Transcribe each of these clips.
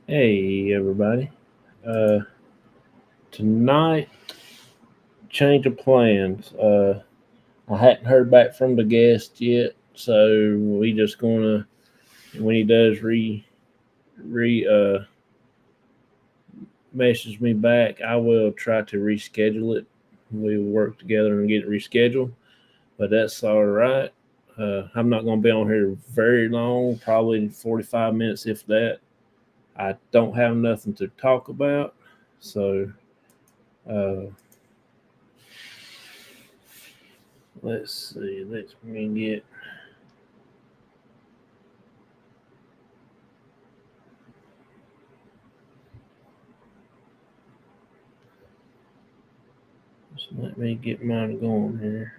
Hey everybody. Uh Tonight, change of plans. I hadn't heard back from the guest yet, so we just gonna when he does re message me back, I will try to reschedule it. We will work together and get it rescheduled. But that's all right. I'm not gonna be on here very long, probably 45 minutes if that. I don't have nothing to talk about. So uh let's see. Let me get. Just let me get mine going here.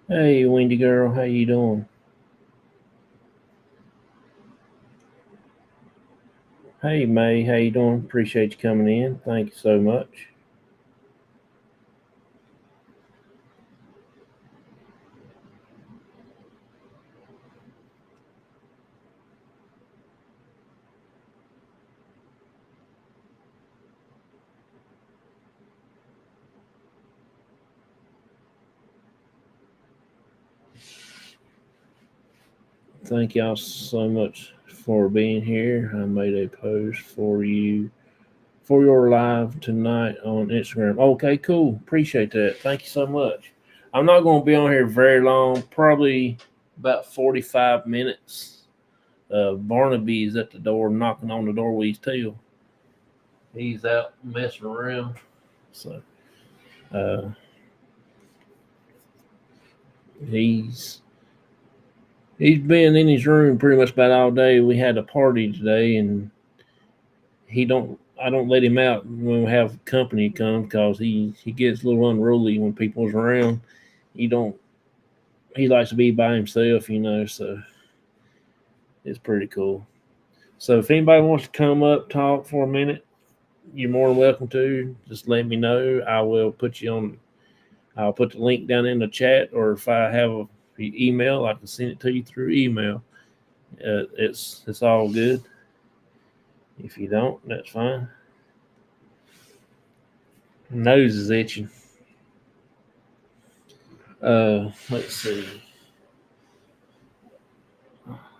Hey, Wendy girl, how you doing? Hey, May, how you doing? Appreciate you coming in. Thank you so much. Thank y'all so much for being here. I made a post for you for your live tonight on Instagram. Okay, cool. Appreciate that. Thank you so much. I'm not going to be on here very long, probably about 45 minutes. Barnaby is at the door knocking on the door with his tail. He's out messing around. So uh, he's he's been in his room pretty much about all day. We had a party today, and he don't. I don't let him out when we have company come because he gets a little unruly when people's around. He don't. He likes to be by himself. So it's pretty cool. So if anybody wants to come up talk for a minute, you're more than welcome to. Just let me know. I will put you on. I'll put the link down in the chat, or if I have a email, I can send it to you through email. It's all good. If you don't, that's fine. Nose is itching. Let's see.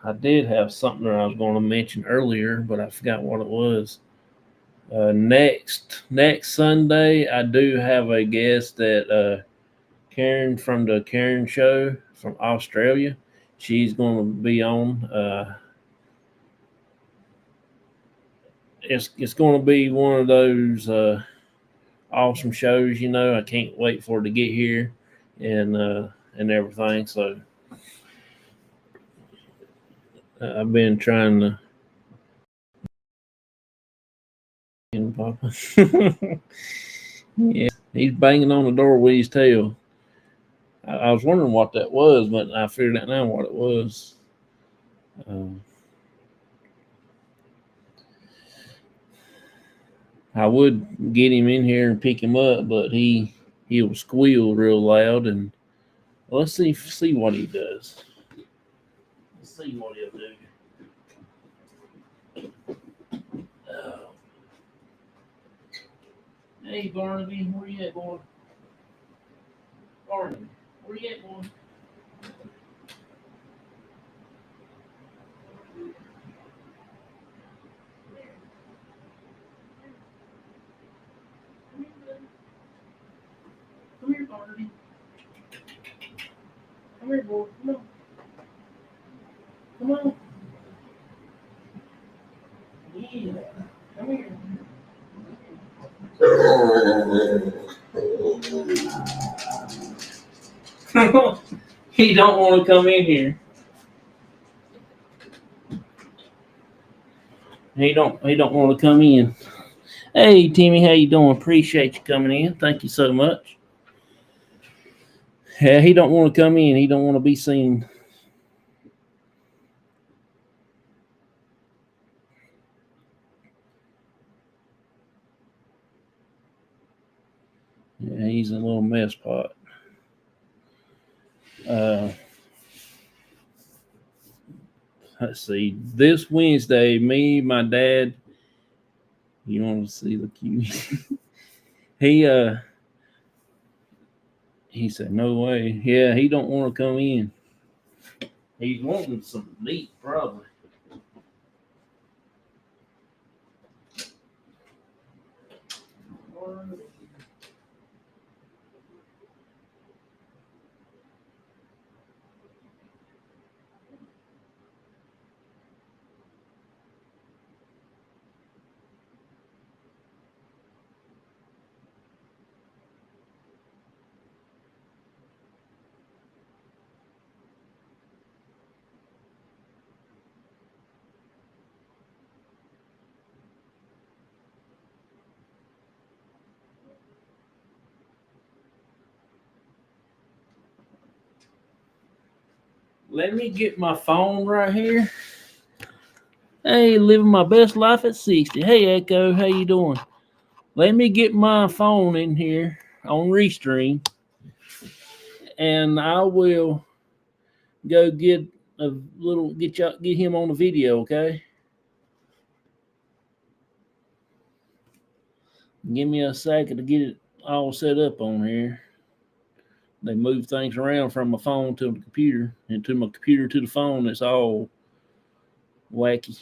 I did have something that I was going to mention earlier, but I forgot what it was. Next Sunday, I do have a guest that Karen from the Karen Show from Australia. She's going to be on. It's going to be one of those awesome shows. I can't wait for it to get here and everything. So I've been trying to. Papa. Yeah, he's banging on the door with his tail. I was wondering what that was, but I figured out now what it was. Um, I would get him in here and pick him up, but he'll squeal real loud, and let's see what he does. Let's see what he'll do. Uh, hey Barnaby, where you at, boy? Barnaby, where you at, boy? Come here, Barnaby. Come here, boy. Come on. Come on. Yeah. Come here. He don't want to come in here. He don't want to come in. Hey Timmy, how you doing? Appreciate you coming in. Thank you so much. Yeah, he don't want to come in. He don't want to be seen. Yeah, he's a little mess pot. Uh, let's see. This Wednesday, me, my dad. You want to see the cute? he he said no way. Yeah, he don't want to come in. He's wanting some meat, probably. Let me get my phone right here. Hey, living my best life at 60. Hey, Echo, how you doing? Let me get my phone in here on Restream, and I will go get a little get him on the video. Okay, give me a second to get it all set up on here. They move things around from my phone to the computer, and to my computer to the phone. It's all wacky.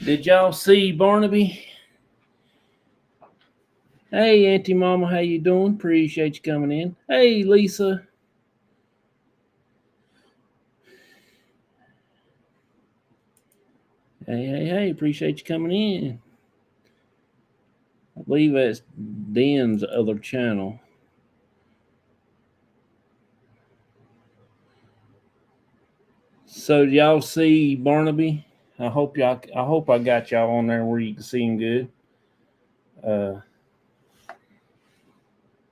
Did y'all see Barnaby? Hey, Auntie Mama, how you doing? Appreciate you coming in. Hey, Lisa. Hey, appreciate you coming in. I believe that's Dan's other channel. So y'all see Barnaby? I hope I got y'all on there where you can see him good.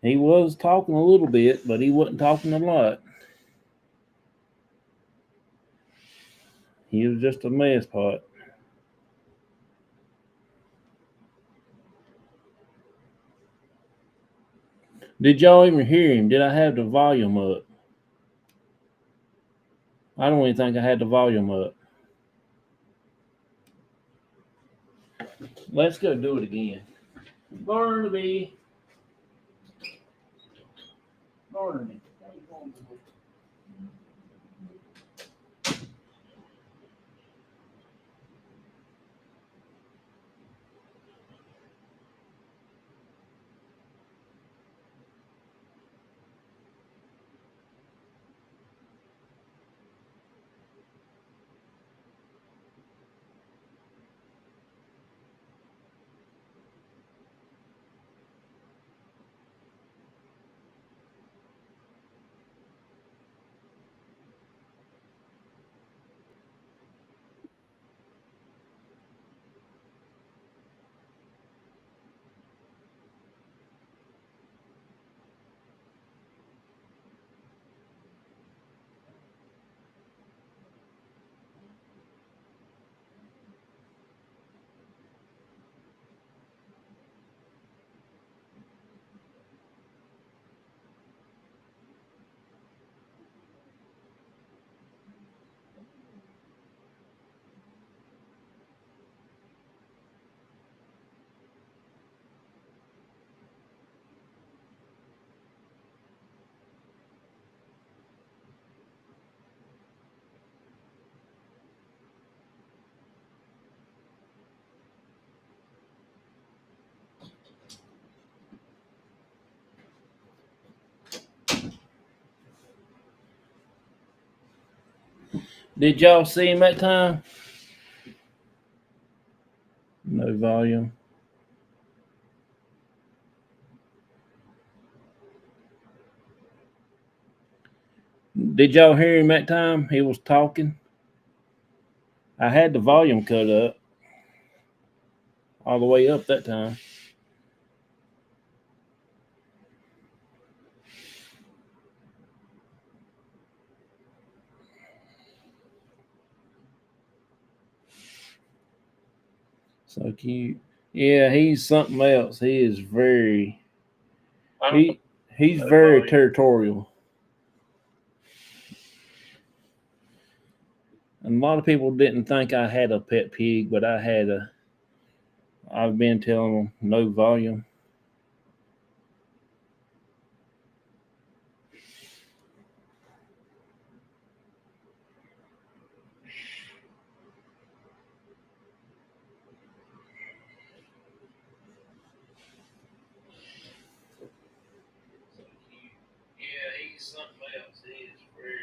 He was talking a little bit, but he wasn't talking a lot. He was just a mess pot. Did y'all even hear him? Did I have the volume up? I don't even think I had the volume up. Let's go do it again. Barnaby. Barnaby. Did y'all see him that time? No volume. Did y'all hear him that time? He was talking. I had the volume cut up all the way up that time. So cute. Yeah, he's something else. He is very he he's very territorial. And a lot of people didn't think I had a pet pig, but I had a. I've been telling them no volume. Yeah, he's something else. He is very.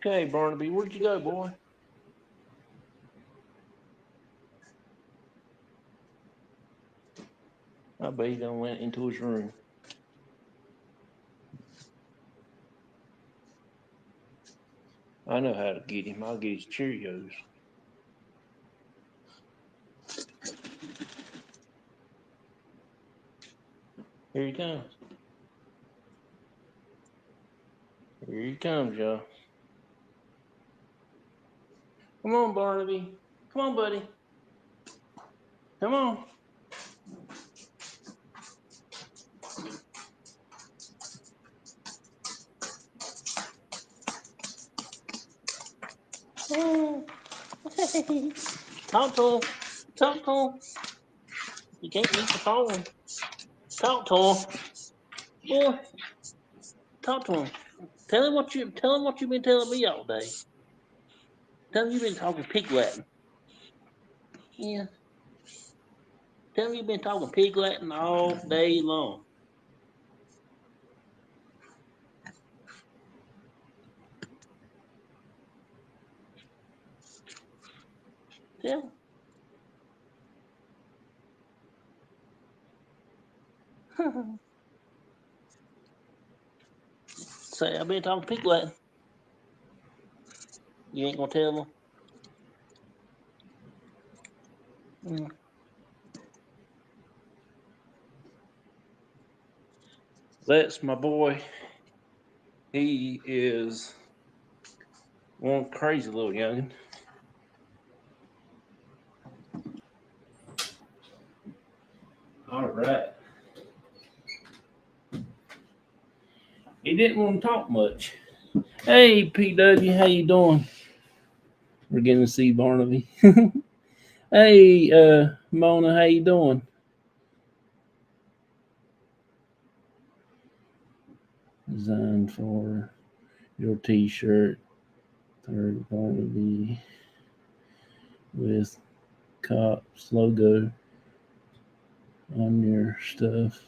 Okay, Barnaby, where'd you go, boy? I bet he done went into his room. I know how to get him. I'll get his Cheerios. Here he comes. Here he comes, y'all. Come on, Barnaby. Come on, buddy. Come on. Oh. Talk to him. Talk to him. You can't eat the phone. Talk to him. Boy, talk to him. Tell him what you've been telling me all day. Tell him you've been talking pig Latin. Yeah. Tell him you've been talking pig Latin all day long. Tell him. Say I've been talking pig Latin. You ain't gonna tell him. Mm. That's my boy. He is one crazy little youngin. All right. He didn't want to talk much. Hey, PW, how you doing? We're getting to see Barnaby. Hey, Mona, how you doing? Design for your T-shirt, third Barnaby with C.O.P.S logo on your stuff.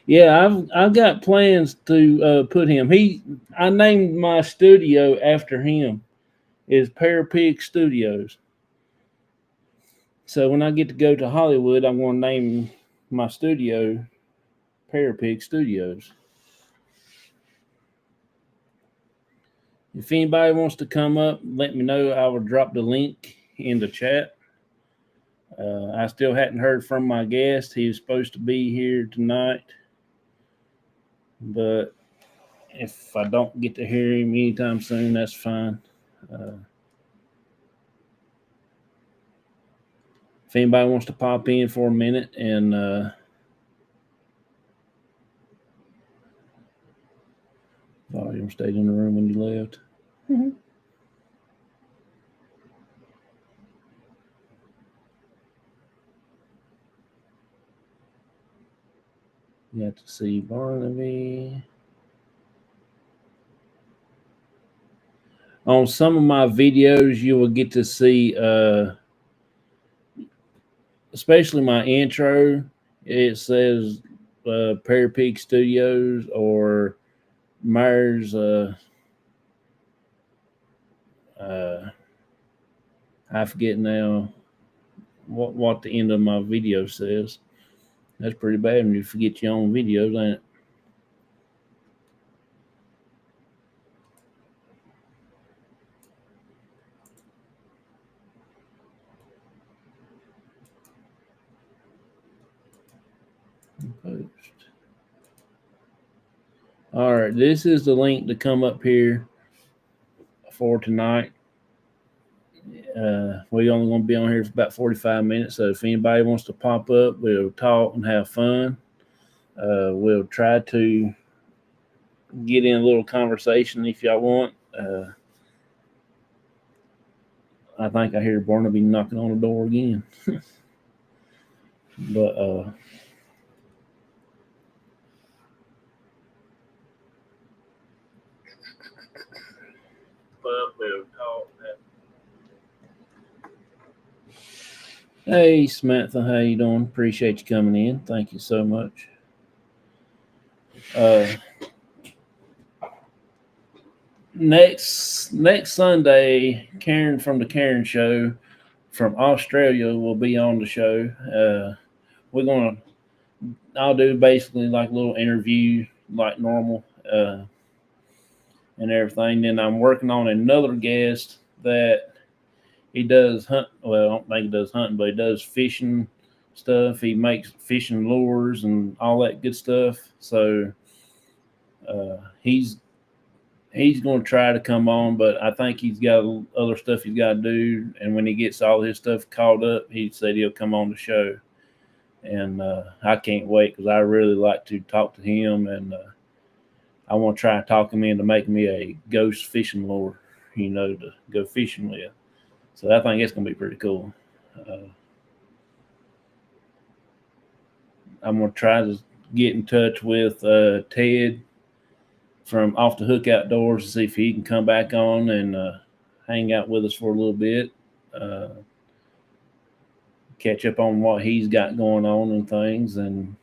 Yeah, I've got plans to put him. I named my studio after him. Is Pear Pig Studios. So when I get to go to Hollywood, I'm going to name my studio Pear Pig Studios. If anybody wants to come up, let me know. I will drop the link in the chat. I still hadn't heard from my guest. He was supposed to be here tonight, but if I don't get to hear him anytime soon, that's fine. if anybody wants to pop in for a minute and volume stayed in the room when you left. Mm-hmm. You have to see Barnaby. On some of my videos, you will get to see, especially my intro. It says Pear Peak Studios or Myers. I forget now what the end of my video says. That's pretty bad when you forget your own videos, ain't it? Post. All right, this is the link to come up here for tonight. We're only going to be on here for about 45 minutes, so if anybody wants to pop up, we'll talk and have fun. We'll try to get in a little conversation if y'all want. I think I hear Barnaby knocking on the door again. But we'll talk. Hey Samantha, how you doing? Appreciate you coming in. Thank you so much. Next Sunday, Karen from the Karen Show from Australia will be on the show. I'll do basically like a little interview like normal and everything. Then I'm working on another guest that he does hunt. Well, I don't think he does hunting, but he does fishing stuff. He makes fishing lures and all that good stuff. So he's going to try to come on, but I think he's got other stuff he's got to do. And when he gets all his stuff called up, he said he'll come on the show. And I can't wait because I really like to talk to him, and I want to try to talk him into making me a ghost fishing lure, to go fishing with. So I think it's going to be pretty cool. I'm going to try to get in touch with Ted from Off the Hook Outdoors to see if he can come back on and hang out with us for a little bit. Catch up on what he's got going on and things. And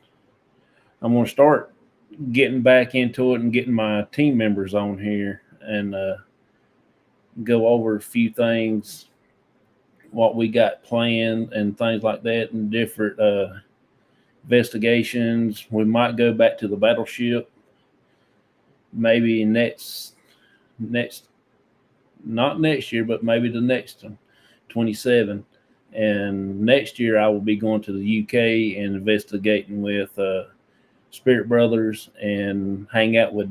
I'm going to start getting back into it and getting my team members on here and go over a few things, what we got planned and things like that, and different investigations. We might go back to the battleship maybe next not next year, but maybe the next 27. And next year I will be going to the UK and investigating with Spirit Brothers and hang out with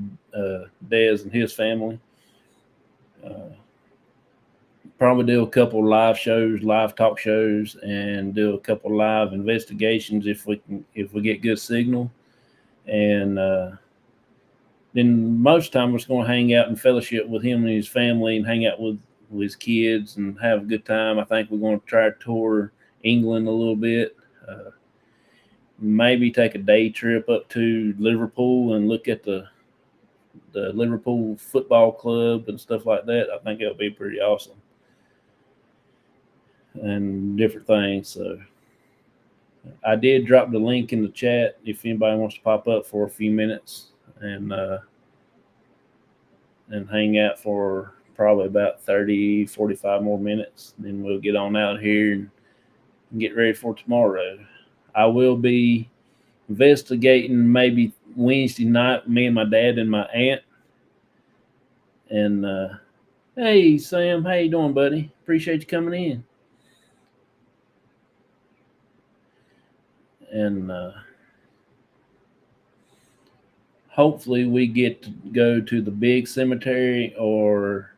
Dez and his family. Probably do a couple live talk shows, and do a couple live investigations if we get good signal. And then most time we're just going to hang out and fellowship with him and his family and hang out with his kids and have a good time. I think we're going to try to tour England a little bit. Maybe take a day trip up to Liverpool and look at the Liverpool Football Club and stuff like that. I think it'll be pretty awesome. And different things. So I did drop the link in the chat if anybody wants to pop up for a few minutes and hang out for probably about 30, 45 more minutes. Then we'll get on out here and get ready for tomorrow. I will be investigating maybe Wednesday night, me and my dad and my aunt. And hey, Sam, how you doing, buddy? Appreciate you coming in. And hopefully we get to go to the big cemetery or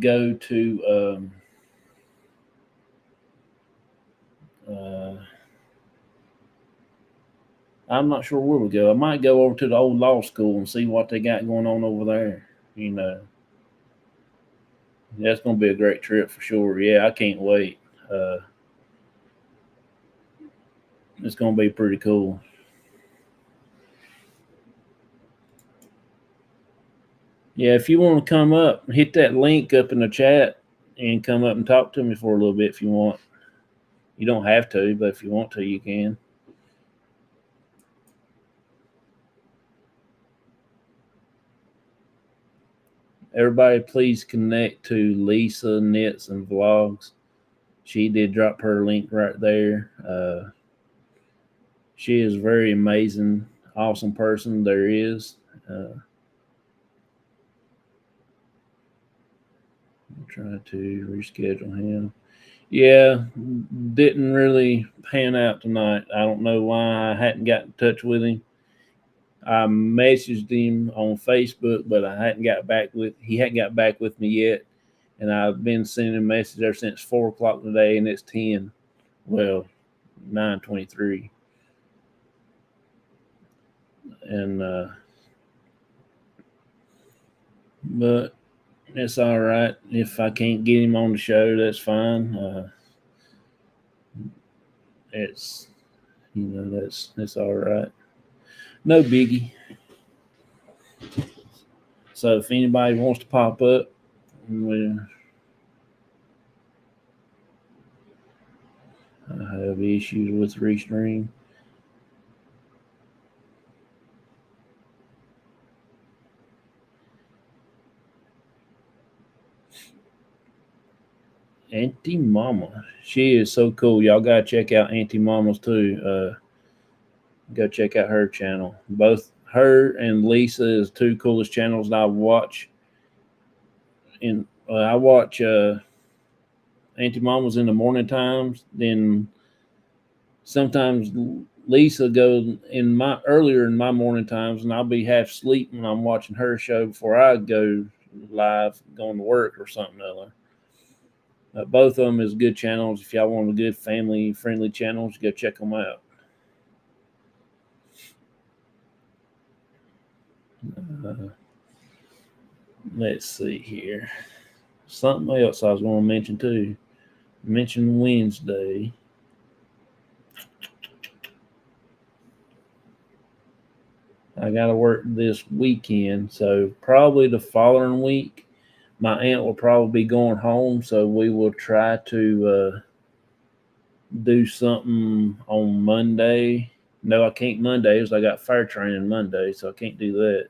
go to I'm not sure where we go. I might go over to the old law school and see what they got going on over there. That's going to be a great trip for sure. Yeah, I can't wait. Uh, it's going to be pretty cool. Yeah, if you want to come up, hit that link up in the chat and come up and talk to me for a little bit if you want. You don't have to, but if you want to, you can. Everybody, please connect to Lisa Knits and Vlogs. She did drop her link right there. She is a very amazing, awesome person. There is. I'm trying to reschedule him. Yeah, didn't really pan out tonight. I don't know why I hadn't got in touch with him. I messaged him on Facebook, but he hadn't got back with me yet. And I've been sending him messages ever since 4 o'clock today, and it's 10. Well, 9:23, and but it's all right. If I can't get him on the show, that's fine. It's that's all right. No biggie. So if anybody wants to pop up, I have issues with Restream. Auntie Mama, she is so cool. Y'all gotta check out Auntie Mama's too. Go check out her channel. Both her and Lisa is two coolest channels that I watch. And I watch Auntie Mama's in the morning times. Then sometimes Lisa goes earlier in my morning times, and I'll be half asleep when I'm watching her show before I go live, going to work or something other. Both of them is good channels. If y'all want a good family friendly channels, go check them out. Let's see here. Something else I was going to mention too. Mention Wednesday. I got to work this weekend, so probably the following week, my aunt will probably be going home, so we will try to do something on Monday. No, I can't Monday because I got fire training Monday, so I can't do that.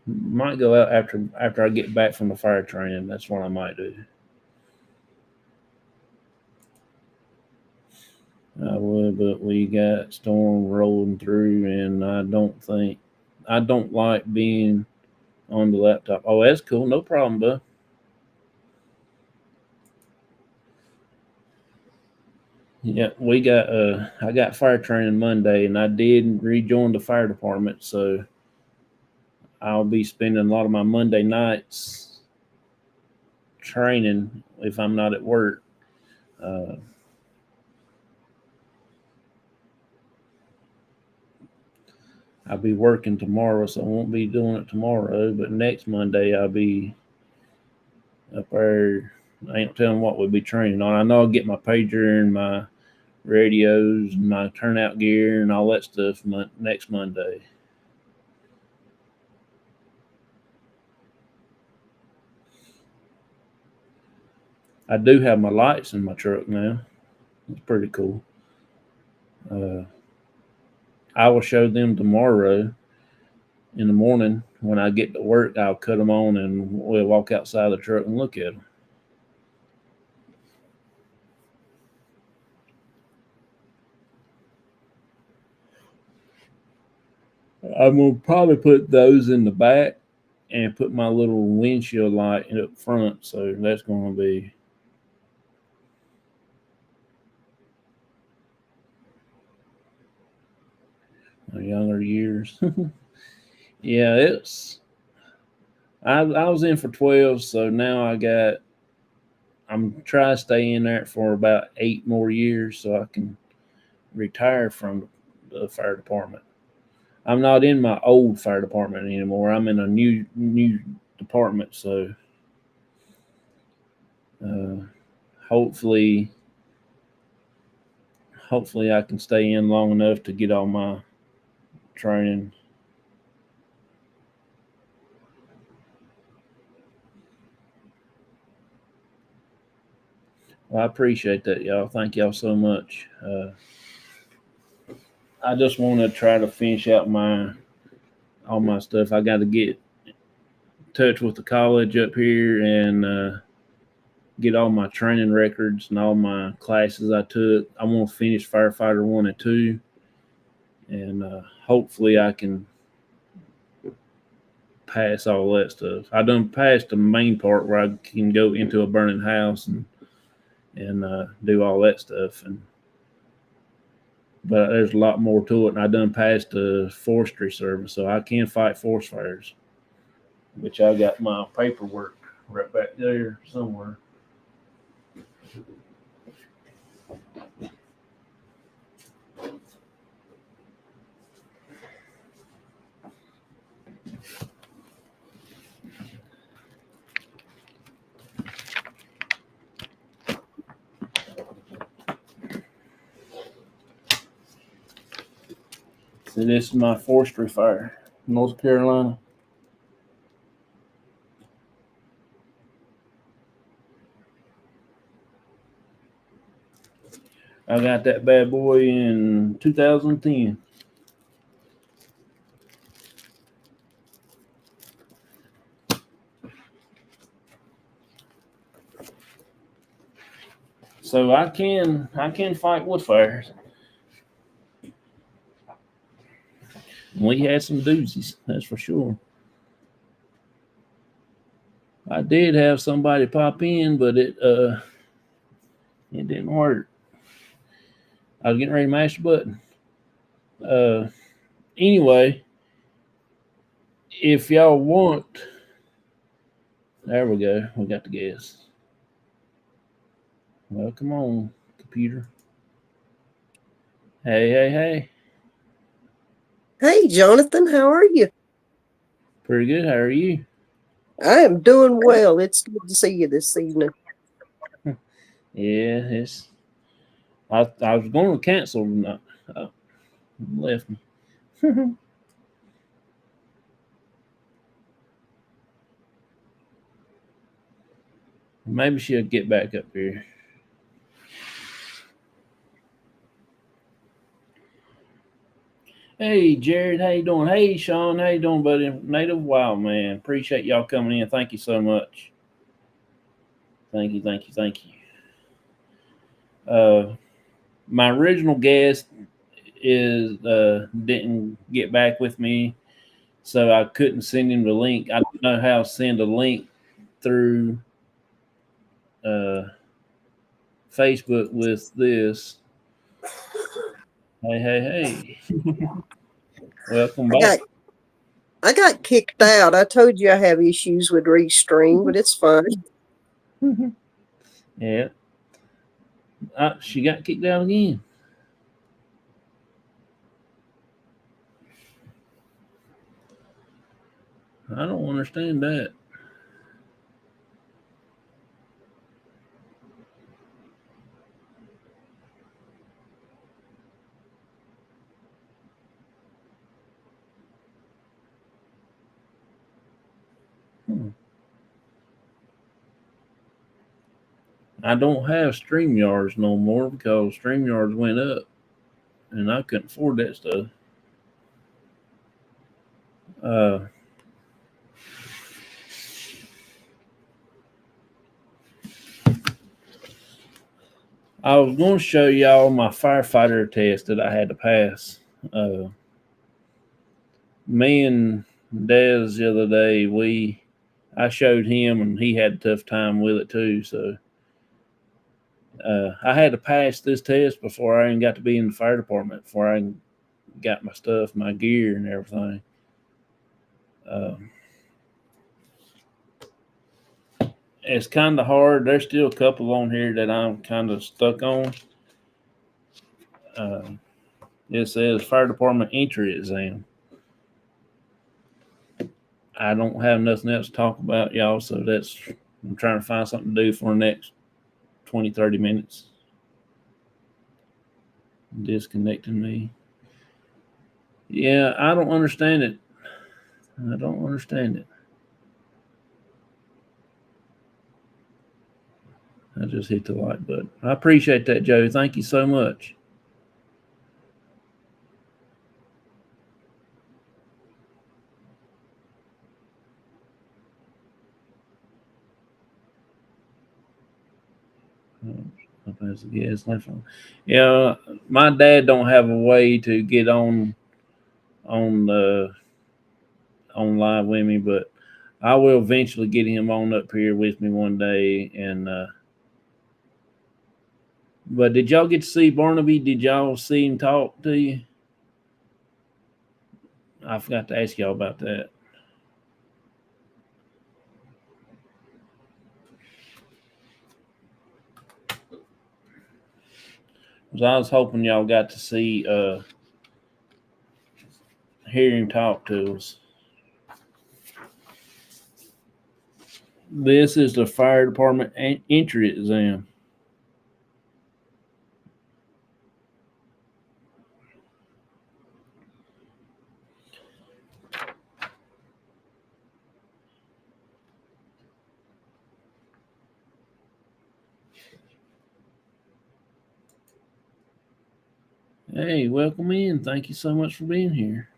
Might go out after I get back from the fire training. That's what I might do. I would, but we got storm rolling through, and I don't like being on the laptop. Oh, that's cool. No problem, bud. Yeah, I got fire training Monday, and I did rejoin the fire department, so I'll be spending a lot of my Monday nights training if I'm not at work. I'll be working tomorrow, so I won't be doing it tomorrow. But next Monday, I'll be up there. I ain't telling what we'll be training on. I know I'll get my pager and my radios and my turnout gear and all that stuff next Monday. I do have my lights in my truck now. It's pretty cool. I will show them tomorrow in the morning when I get to work. I'll cut them on and we'll walk outside the truck and look at them. I'm gonna probably put those in the back and put my little windshield light up front. So that's gonna be my younger years. Yeah, I was in for 12, so now I'm trying to stay in there for about 8 more years so I can retire from the fire department. I'm not in my old fire department anymore. I'm in a new department, so uh, hopefully hopefully I can stay in long enough to get all my training. Well, I appreciate that, y'all. Thank y'all so much. I just want to try to finish out my all my stuff. I got to get in touch with the college up here and get all my training records and all my classes I took. I want to finish firefighter 1 and 2, and hopefully I can pass all that stuff. I done passed the main part where I can go into a burning house and do all that stuff, and but there's a lot more to it. And I done passed the forestry service, so I can fight forest fires, which I got my paperwork right back there somewhere. So this is my forestry fire, North Carolina. I got that bad boy in 2010. So I can fight wood fires. We had some doozies, that's for sure. I did have somebody pop in, but it didn't work. I was getting ready to mash the button. Uh, anyway, if y'all want, there we go. We got the gas. Well, come on, computer. Hey, hey, hey. Hey, Jonathan, how are you? Pretty good. How are you? I am doing well. It's good to see you this evening. Yeah, it's. I was going to cancel, and left me. Maybe she'll get back up here. Hey, Jared, how you doing? Hey, Sean, how you doing, buddy? Native Wild Man. Appreciate y'all coming in. Thank you so much. Thank you, thank you, thank you. My original guest is didn't get back with me, so I couldn't send him the link. I don't know how to send a link through uh, Facebook with this. Hey, hey, hey! Welcome I back. got I got kicked out. I told you I have issues with Restream, but it's fine. Yeah, she got kicked out again. I don't understand that. Hmm. I don't have StreamYards no more because StreamYards went up and I couldn't afford that stuff. Uh, I was going to show y'all my firefighter test that I had to pass. Uh, Me and Dez the other day, I showed him and he had a tough time with it too. So I had to pass this test before I even got to be in the fire department, before I got my stuff, my gear, and everything. Um, it's kind of hard. There's still a couple on here that I'm kind of stuck on. It says fire department entry exam. I don't have nothing else to talk about, y'all, so I'm trying to find something to do for the next 20, 30 minutes. Disconnecting me. Yeah, I don't understand it. I don't understand it. I just hit the like button. I appreciate that, Joe. Thank you so much. Yeah, my dad don't have a way to get on on live with me, but I will eventually get him on up here with me one day. And but did y'all get to see Barnaby? Did y'all see him talk to you? I forgot to ask y'all about that. I was hoping y'all got to see hear him talk to us. This is the fire department entry exam. Hey, welcome in. Thank you so much for being here.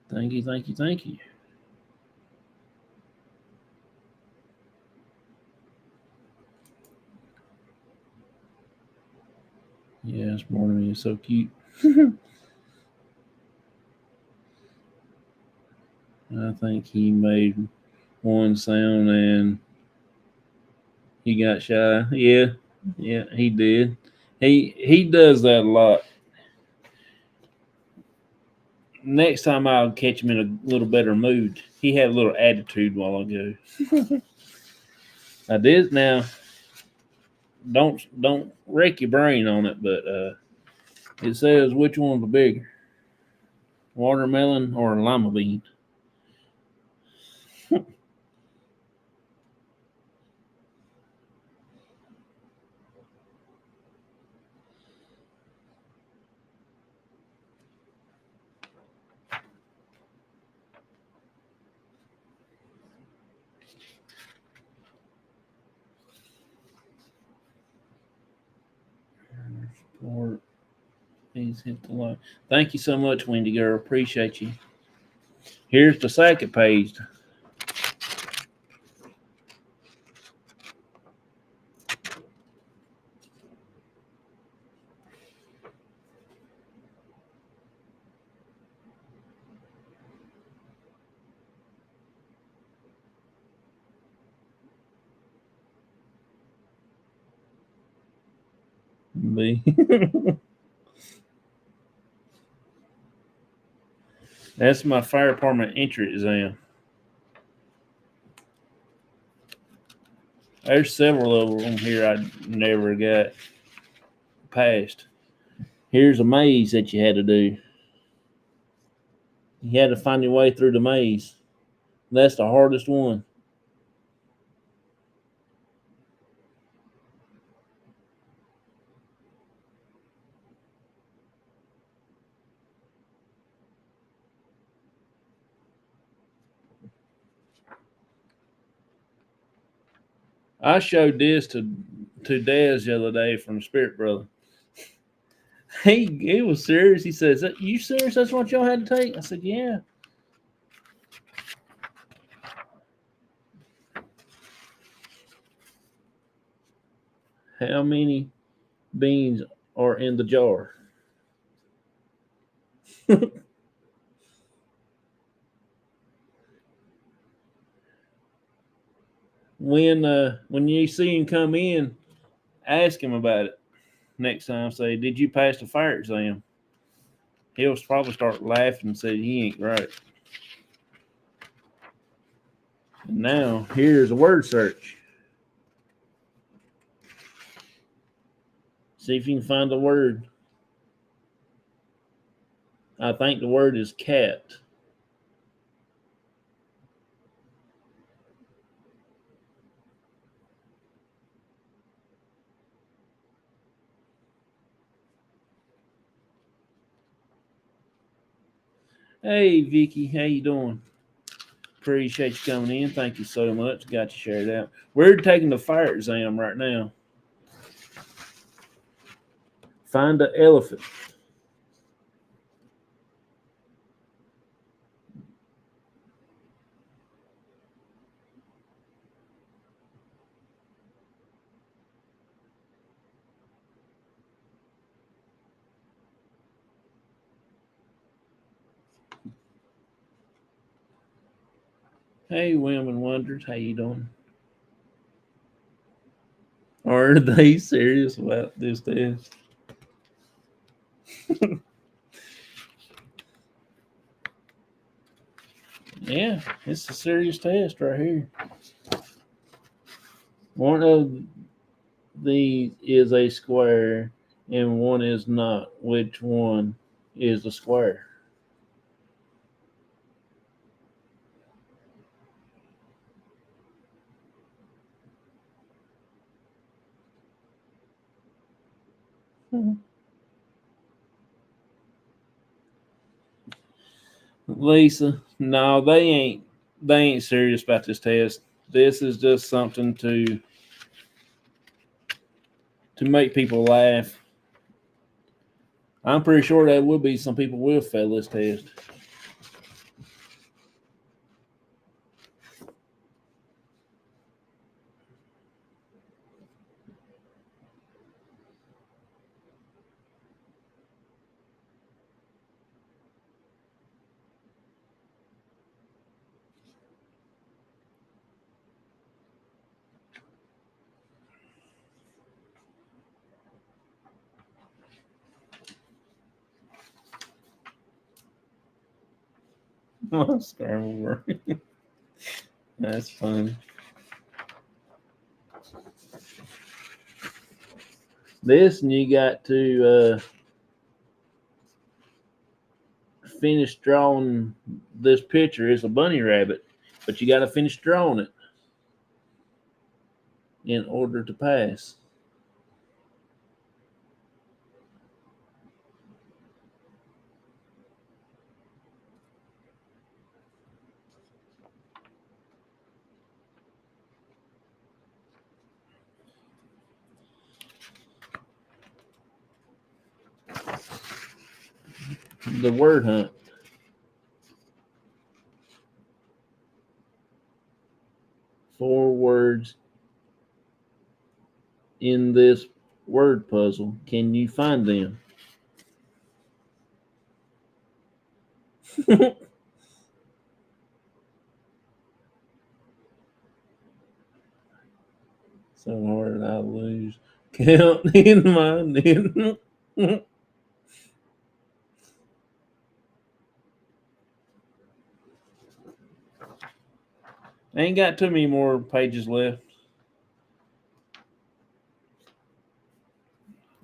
Thank you, thank you, thank you. Yes, Barnaby is so cute. I think he made one sound and he got shy. Yeah, he did. He does that a lot. Next time I'll catch him in a little better mood. He had a little attitude while ago. I did now. Don't wreck your brain on it, but it says which one's the bigger, watermelon or lima bean. Or please hit the like. Thank you so much, Wendy girl. Appreciate you. Here's the second page. B. That's my fire department entry exam. There's several of them here I never got passed. Here's a maze that you had to do. You had to find your way through the maze. That's the hardest one. I showed this to Daz the other day from Spirit Brother. He was serious. He says, "You serious? That's what y'all had to take?" I said, "Yeah." How many beans are in the jar? When you see him come in, ask him about it next time. Say, "Did you pass the fire exam?" He'll probably start laughing and say he ain't right. And now here's a word search. See if you can find the word. I think the word is cat. Hey Vicky, how you doing? Appreciate you coming in. Thank you so much. Got you shared out. We're taking the fire exam right now. Find the elephant. Hey, women wonders, how you doing? Are they serious about this test? Yeah, it's a serious test right here. One of these is a square and one is not. Which one is a square? Lisa, no, they ain't serious about this test. This is just something to make people laugh. I'm pretty sure there will be some people will fail this test. Scramble word. That's fun. This and you got to finish drawing this picture. It's a bunny rabbit, but you got to finish drawing it in order to pass. The word hunt. 4 words in this word puzzle. Can you find them? So hard I lose. Count in my Ain't got too many more pages left.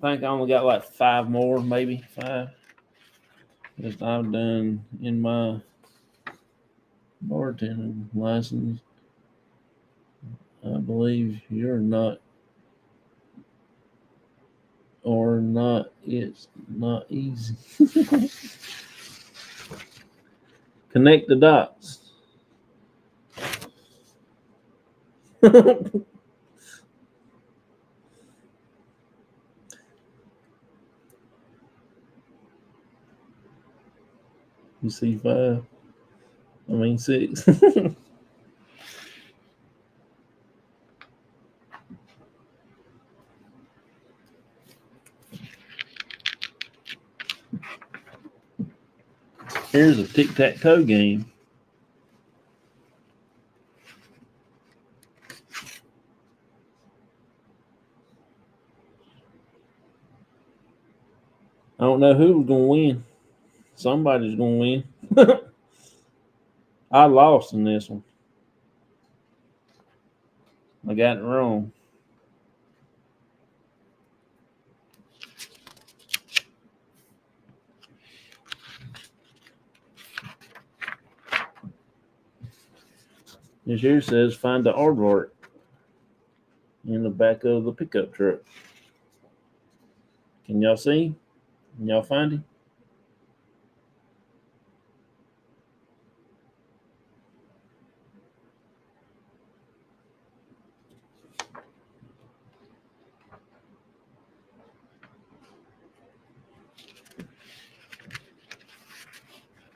I think I only got like 5 more, maybe 5. Because I've done in my bartending license. I believe you're not or not. It's not easy. Connect the dots. You see 5? I mean 6. Here's a tic-tac-toe game. I don't know who's gonna win. Somebody's gonna win. I lost in this one. I got it wrong. This here says find the aardvark in the back of the pickup truck. Can y'all see? Can y'all find him?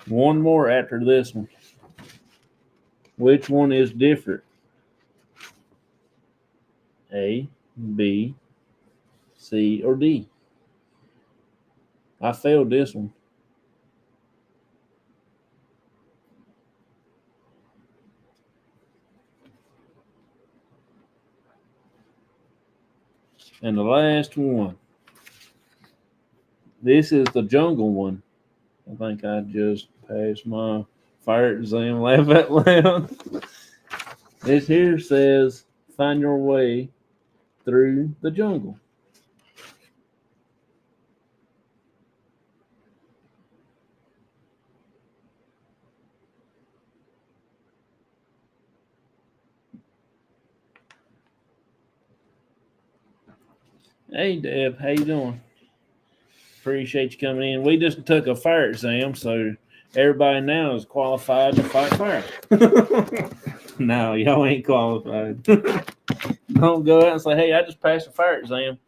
One more after this one. Which one is different? A, B, C, or D? I failed this one. And the last one. This is the jungle one. I think I just passed my fire exam. Laugh out loud. This here says find your way through the jungle. Hey Deb, how you doing? Appreciate you coming in. We just took a fire exam, so everybody now is qualified to fight fire. No, y'all ain't qualified. Don't go out and say, "Hey, I just passed a fire exam."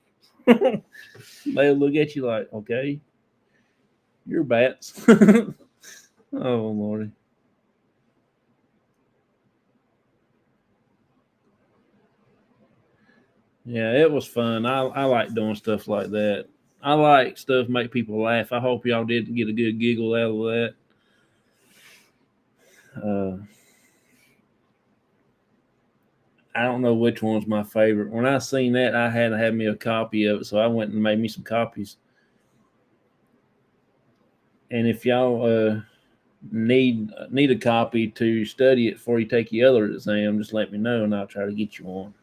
They'll look at you like, "Okay, you're bats." Oh Lordy. Yeah, it was fun. I like doing stuff like that. I like stuff make people laugh. I hope y'all did get a good giggle out of that. I don't know which one's my favorite. When I seen that, I had to have me a copy of it, so I went and made me some copies. And if y'all need a copy to study it before you take your other exam, just let me know and I'll try to get you one.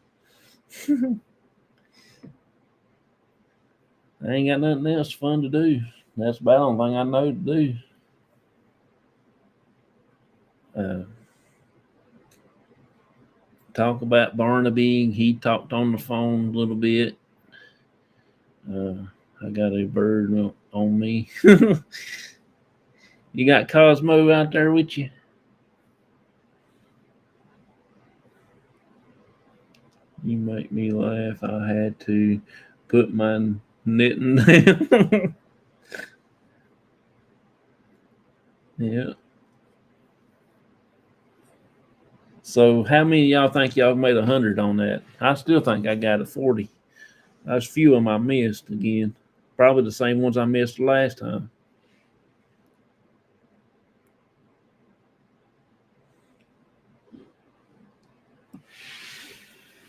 I ain't got nothing else fun to do. That's about the only thing I know to do. Talk about Barnaby. He talked on the phone a little bit. I got a bird on me. You got Cosmo out there with you? You make me laugh. I had to put my knitting down. Yeah. So how many of y'all think y'all made 100 on that? I still think I got a 40. There's a few of them I missed again. Probably the same ones I missed last time.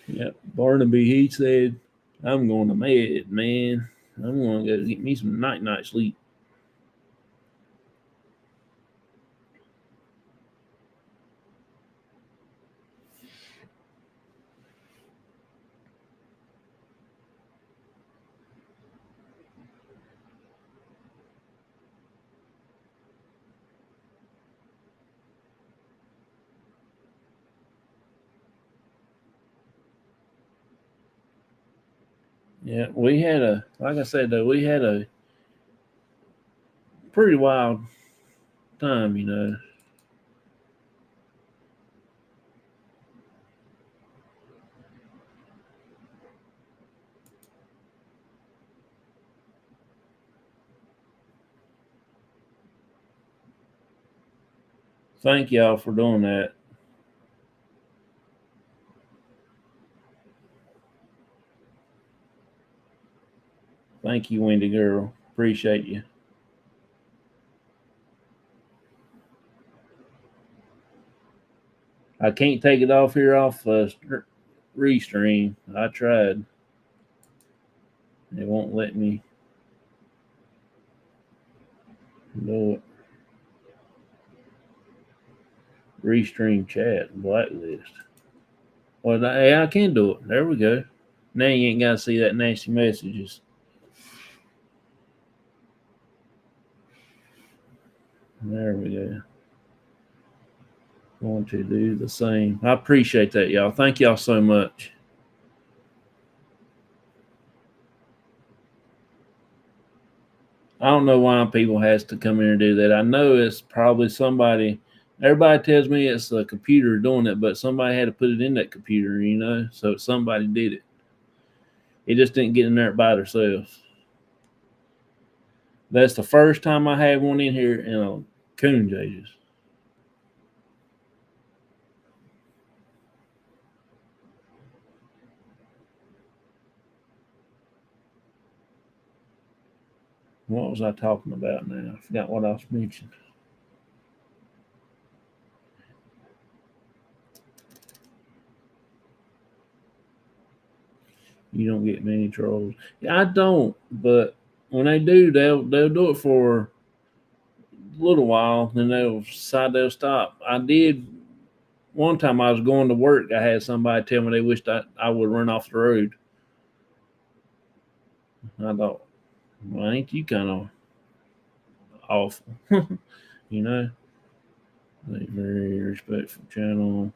Yep. Barnaby, he said, I'm going to bed, man. I'm going to go get me some night sleep. Yeah, we had like I said, though, we had a pretty wild time, you know. Thank y'all for doing that. Thank you, Wendy girl. Appreciate you. I can't take it off here off Restream. I tried. It won't let me do it. Restream chat blacklist. Well, I can do it. There we go. Now you ain't got to see that nasty messages. There we go. going to do the same. I appreciate that, y'all. Thank y'all so much. I don't know why people has to come in and do that. I know it's probably somebody. Everybody tells me it's a computer doing it, but somebody had to put it in that computer, so somebody did it. It just didn't get in there by themselves. That's the first time I had one in here in a coon's ages. What was I talking about now? I forgot what I was mentioning. You don't get many trolls. Yeah, I don't, but when they do, they'll do it for a little while, then they'll stop. I did one time. I was going to work. I had somebody tell me they wished I would run off the road. I thought, well, ain't you kind of awful, you know? A very respectful channel.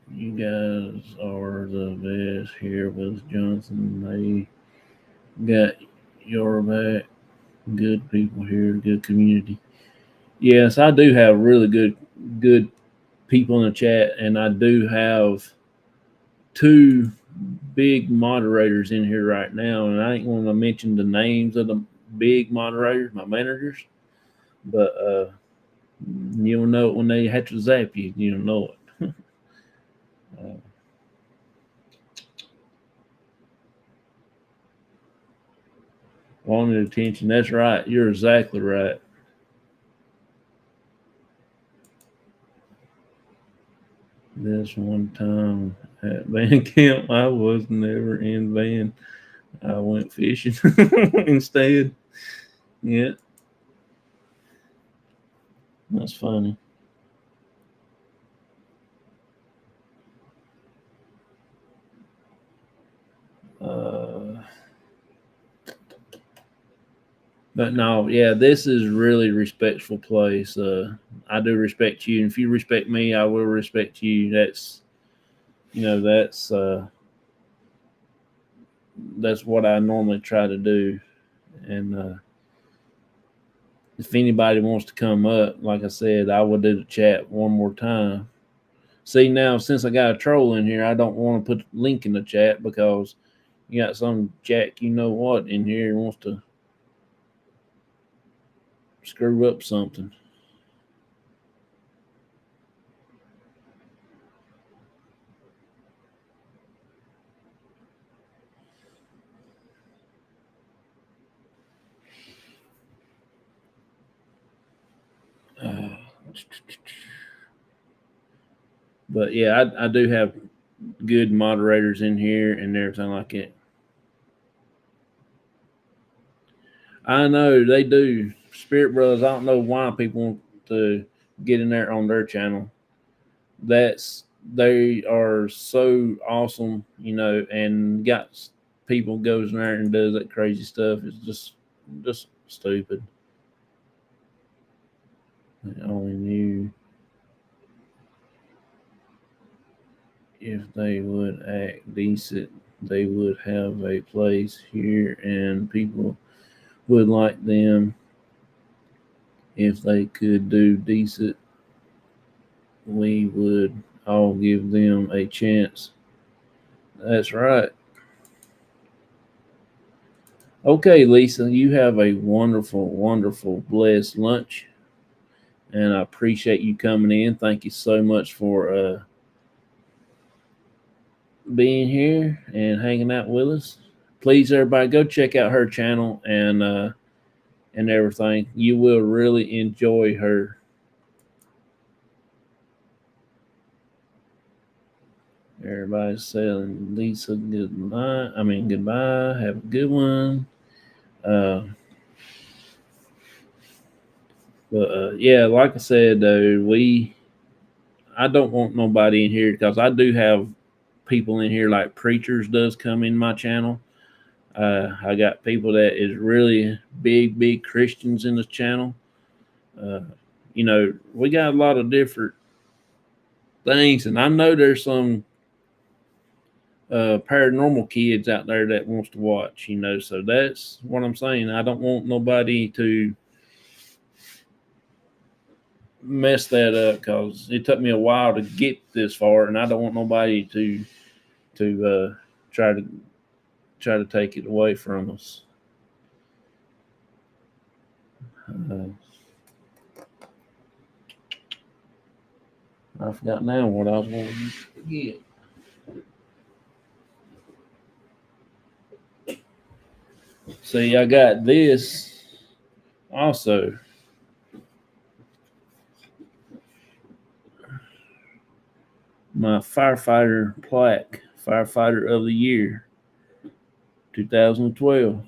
You guys are the best here with Johnson. They got your back. Good people here, good community. Yes, I do have really good people in the chat, and I do have two big moderators in here right now, and I ain't going to mention the names of the big moderators, my managers, but you'll know it when they have to zap you. You'll know it. Wanted attention. That's right. You're exactly right. This one time at band camp, I was never in band. I went fishing instead. Yeah, that's funny. Uh, but no, yeah, this is really respectful place. I do respect you, and if you respect me, I will respect you. That's what I normally try to do. And if anybody wants to come up, like I said, I will do the chat one more time. See, now since I got a troll in here, I don't want to put the link in the chat because you got some jack, you know what, in here who wants to screw up something. But yeah, I do have good moderators in here and everything like it. I know they do. Spirit Brothers, I don't know why people want to get in there on their channel. They are so awesome, and got people goes in there and does that crazy stuff. It's just stupid. I only knew if they would act decent, they would have a place here and people would like them. If they could do decent, we would all give them a chance. That's right. Okay, Lisa, you have a wonderful, wonderful, blessed lunch. And I appreciate you coming in. Thank you so much for being here and hanging out with us. Please, everybody, go check out her channel and everything. You will really enjoy her. Everybody's saying Lisa goodbye. Goodbye. Have a good one. But yeah, like I said, though, I don't want nobody in here because I do have people in here like preachers does come in my channel. I got people that is really big Christians in this channel. You know, we got a lot of different things, and I know there's some paranormal kids out there that wants to watch. You know, so that's what I'm saying. I don't want nobody to mess that up because it took me a while to get this far, and I don't want nobody to try to take it away from us. Uh, I forgot now what I was going to get. See, I got this also. My firefighter plaque, firefighter of the year, 2012.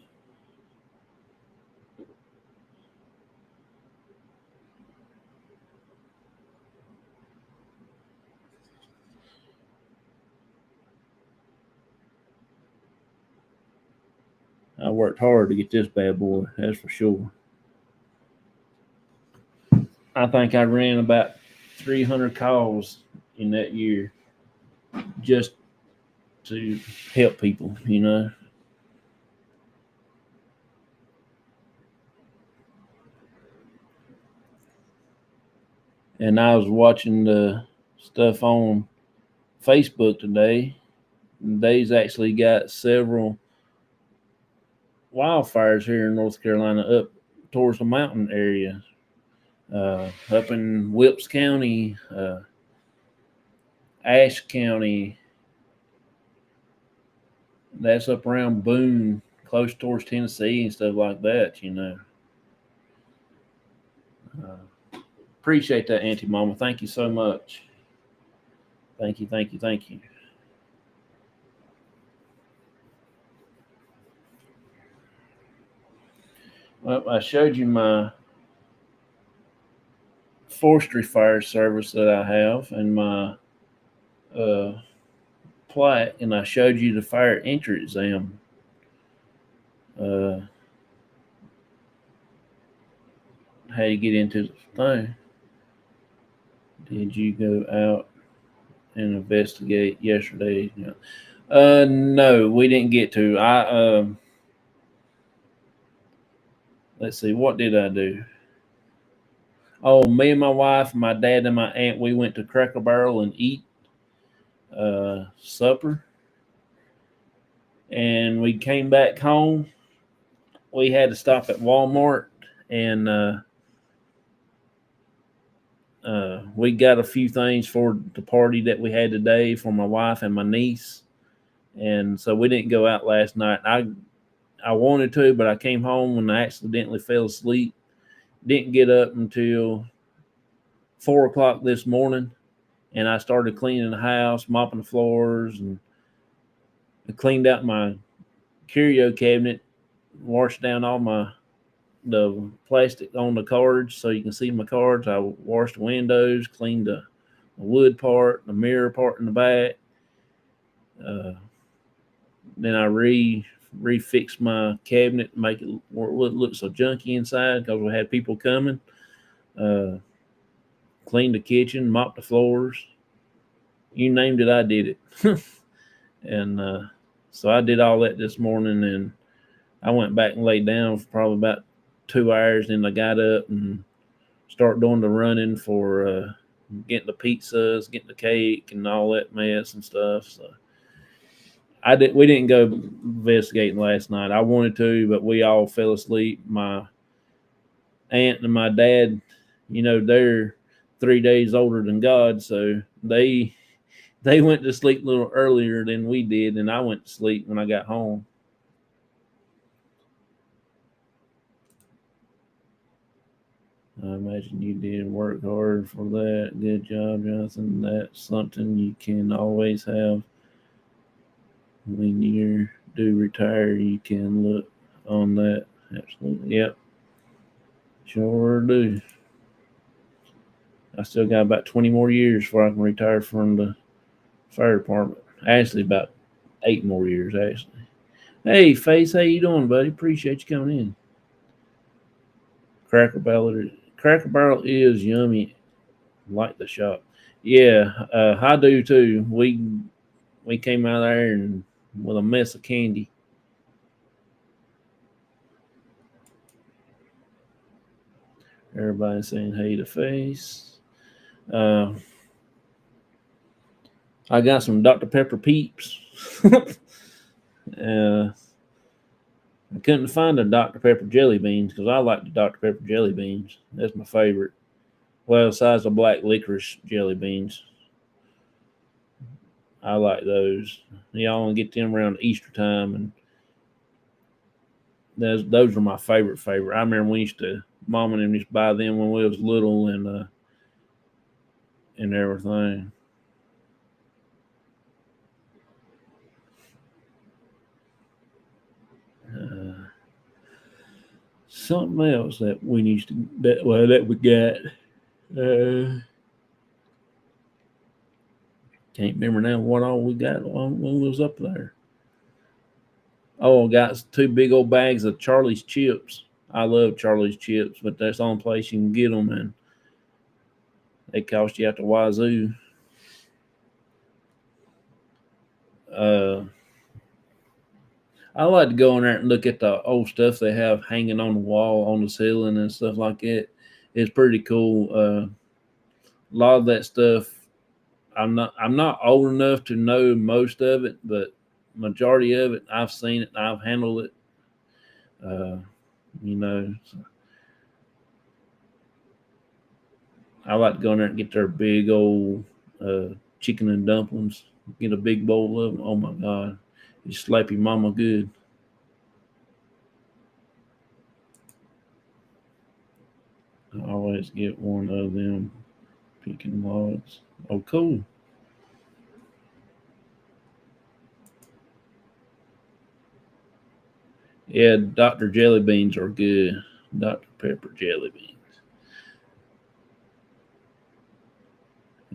I worked hard to get this bad boy, that's for sure. I think I ran about 300 calls in that year just to help people, you know. And I was watching the stuff on Facebook today. They's actually got several wildfires here in North Carolina up towards the mountain area, up in Wilkes County, Ashe County. That's up around Boone, close towards Tennessee and stuff like that. You know. Appreciate that, Auntie Mama. Thank you so much. Thank you, thank you, thank you. Well, I showed you my forestry fire service that I have and my uh, plaque, and I showed you the fire entry exam. Uh, how you get into the thing. Did you go out and investigate yesterday? No, no, we didn't get to. Let's see, what did I do? Oh, me and my wife, my dad and my aunt, we went to Cracker Barrel and eat supper, and we came back home. We had to stop at Walmart, and we got a few things for the party that we had today for my wife and my niece, and so we didn't go out last night. I wanted to, but I came home and I accidentally fell asleep. Didn't get up until 4 o'clock this morning, and I started cleaning the house, mopping the floors, and I cleaned out my curio cabinet, washed down all the plastic on the cards so you can see my cards. I washed the windows, cleaned the wood part, the mirror part in the back. Uh, then I refixed my cabinet, make it look so junky inside because we had people coming. Uh, Cleaned the kitchen, mopped the floors. You named it, I did it. And so I did all that this morning, and I went back and laid down for probably about 2 hours. Then I got up and started doing the running for getting the pizzas, getting the cake, and all that mess and stuff. So we didn't go investigating last night. I wanted to, but we all fell asleep. My aunt and my dad, you know, they're 3 days older than God, so they went to sleep a little earlier than we did, and I went to sleep when I got home. I imagine you did work hard for that. Good job, Jonathan. That's something you can always have. When you do retire, you can look on that. Absolutely. Yep. Sure do. I still got about 20 more years before I can retire from the fire department. Actually, about 8 more years, actually. Hey, Face, how you doing, buddy? Appreciate you coming in. Cracker Barrel is yummy, like the shop. Yeah, I do too. We came out there and with a mess of candy. Everybody saying hey to face. Uh, I got some Dr. Pepper Peeps. I couldn't find the Dr. Pepper jelly beans because I like the Dr. Pepper jelly beans. That's my favorite. Well, besides the black licorice jelly beans, I like those. Y'all want to get them around Easter time, and those are my favorite. I remember we used to mom and them used to buy them when we was little and everything. Uh, Something else that we used to that we got. Uh, can't remember now what all we got when we was up there. Oh, I got two big old bags of Charlie's chips. I love Charlie's chips, but that's the only place you can get them, and they cost you out the wazoo. Uh, I like to go in there and look at the old stuff they have hanging on the wall, on the ceiling, and stuff like that. It's pretty cool. A lot of that stuff, I'm not old enough to know most of it, but majority of it, I've seen it, and I've handled it. Uh, you know, I like to go in there and get their big old chicken and dumplings. Get a big bowl of them. Oh my god, you slap your mama good. I always get one of them picking logs. Oh, cool. Yeah, Dr. Jelly Beans are good. Dr. Pepper Jelly Beans.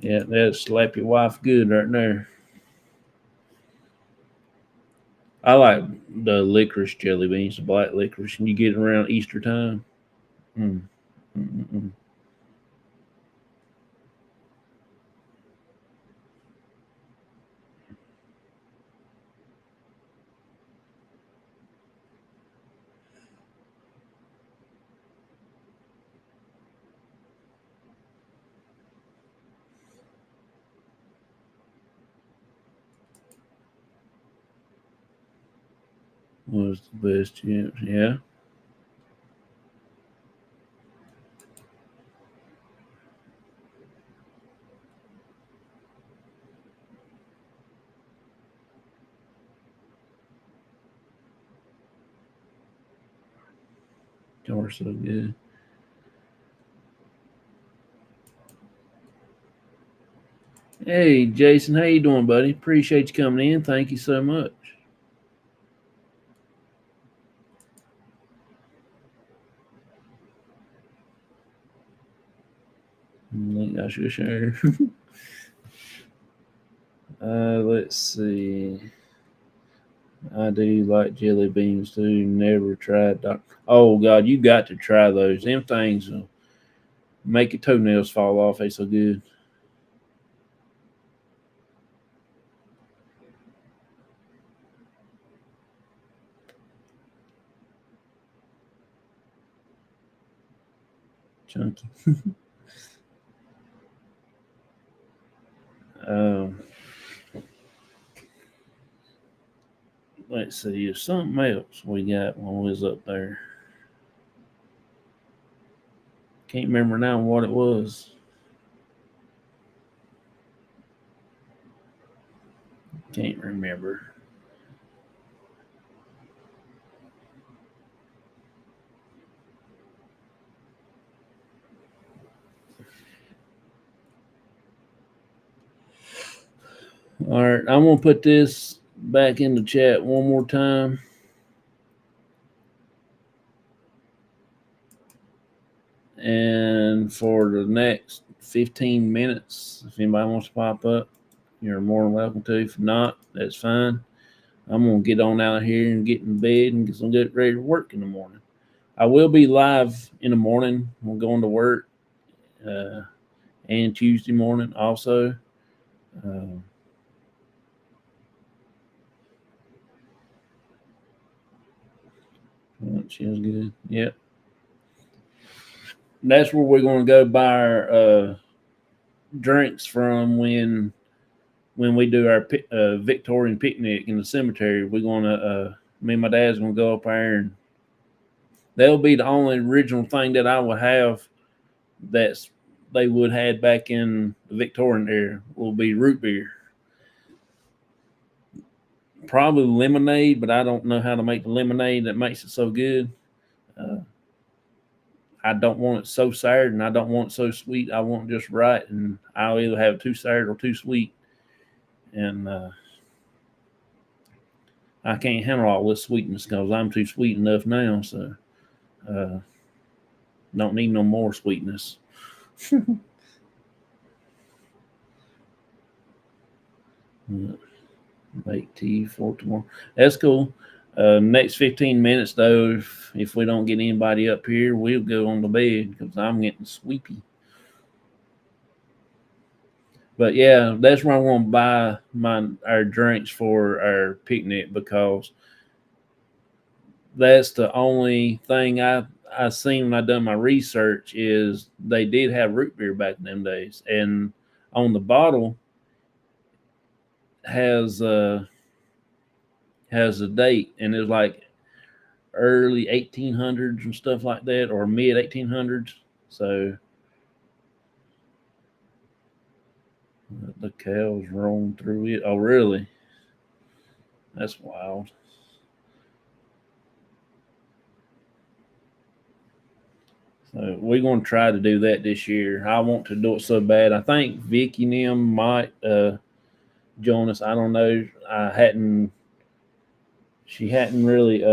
Yeah, that'll slap your wife good right there. I like the licorice jelly beans, the black licorice, and you get it around Easter time. Mm. Mm-mm-mm. Was the best chips? Yeah. Y'all are so good. Hey, Jason, how you doing, buddy? Appreciate you coming in. Thank you so much. I should share. Let's see. I do like jelly beans too. Never tried. Oh God, you got to try those. Them things will make your toenails fall off. They so good. Chunky. Um, let's see. If something else we got when we was up there. Can't remember now what it was. Can't remember. All right, I'm gonna put this back in the chat one more time. And for the next 15 minutes, if anybody wants to pop up, you're more than welcome to. If not, that's fine. I'm gonna get on out of here and get in bed and get some good ready to work in the morning. I will be live in the morning. I'm going to work, and Tuesday morning also. Lunch is good. Yep. That's where we're going to go buy our drinks from when we do our Victorian picnic in the cemetery. We're going to me and my dad's going to go up there, and that'll be the only original thing that I would have that's they would had back in the Victorian era will be root beer. Probably lemonade, but I don't know how to make the lemonade that makes it so good. Uh, I don't want it so sour and I don't want it so sweet. I want it just right, and I'll either have it too sour or too sweet. And I can't handle all this sweetness because I'm too sweet enough now. So uh, don't need no more sweetness. Make tea for tomorrow. That's cool. Next 15 minutes, though, if we don't get anybody up here, we'll go on to bed because I'm getting sleepy. But yeah, that's where I want to buy our drinks for our picnic because that's the only thing I seen when I done my research is they did have root beer back in them days, and on the bottle has has a date, and it's like early 1800s and stuff like that, or mid 1800s. So the cows roam through it. Oh, really? That's wild. So we're going to try to do that this year. I want to do it so bad. I think Vicky and them might join us. I don't know. I hadn't. She hadn't really.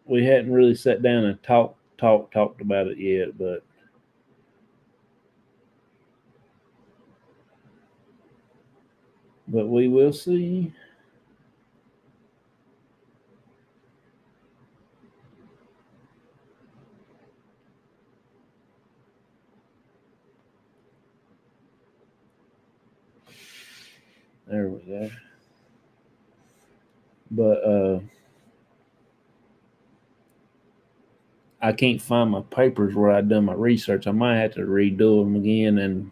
We hadn't really sat down and talked about it yet. But we will see. There we go. But I can't find my papers where I done my research. I might have to redo them again. And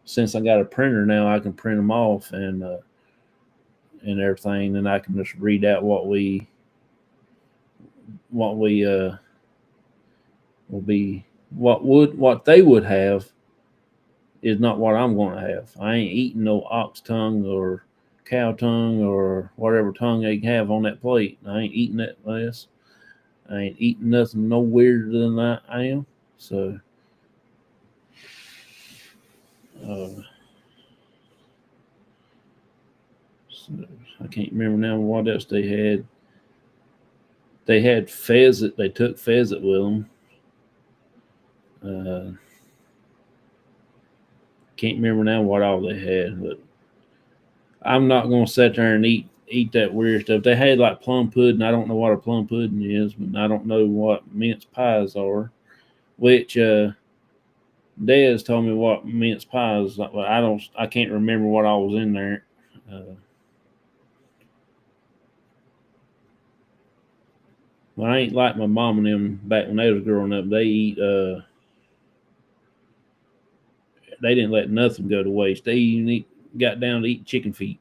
since I got a printer now, I can print them off and everything. And I can just read out what we will be what they would have is not what I'm going to have. I ain't eating no ox tongue or cow tongue or whatever tongue they have on that plate. I ain't eating that mess. I ain't eating nothing no weirder than I am. So, uh, so I can't remember now what else they had. They had pheasant. They took pheasant with them. Uh, can't remember now what all they had, but I'm not gonna sit there and eat that weird stuff. They had like plum pudding. I don't know what a plum pudding is, but I don't know what mince pies are. Which Dez told me what mince pies. But I can't remember what all was in there. But I ain't like my mom and them back when they was growing up. They eat. They didn't let nothing go to waste. They even got down to eat chicken feet.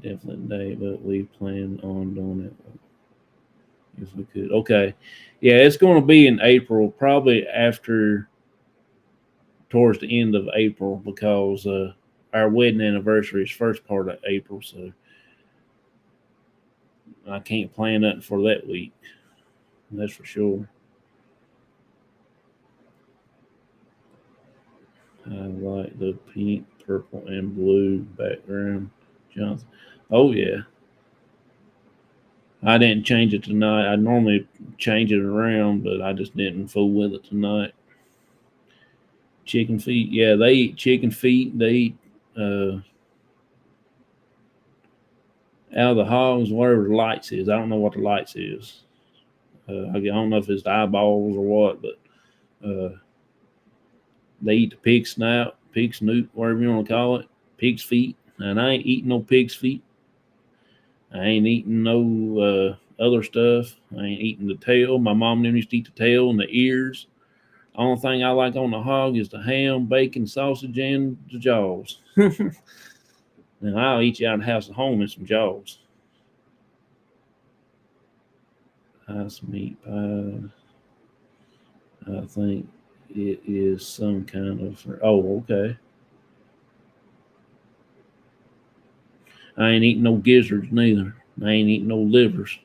Definitely day, but we plan on doing it if we could. Okay, yeah, it's going to be in April, probably after towards the end of April because our wedding anniversary is first part of April, so I can't plan nothing for that week. That's for sure. I like the pink, purple, and blue background, Jonathan. Oh yeah, I didn't change it tonight. I normally change it around, but I just didn't fool with it tonight. Chicken feet. Yeah, they eat chicken feet. They eat out of the hogs, whatever the lights is. I don't know what the lights is. I don't know if it's the eyeballs or what, but they eat the pig snout, pig snoot, whatever you want to call it, pig's feet. And I ain't eating no pig's feet. I ain't eating no other stuff. I ain't eating the tail. My mom them used to eat the tail and the ears. Only thing I like on the hog is the ham, bacon, sausage, and the jaws. And I'll eat you out of the house at home in some jaws. Ice meat pie. I think it is some kind of. Oh, okay. I ain't eating no gizzards neither. I ain't eating no livers.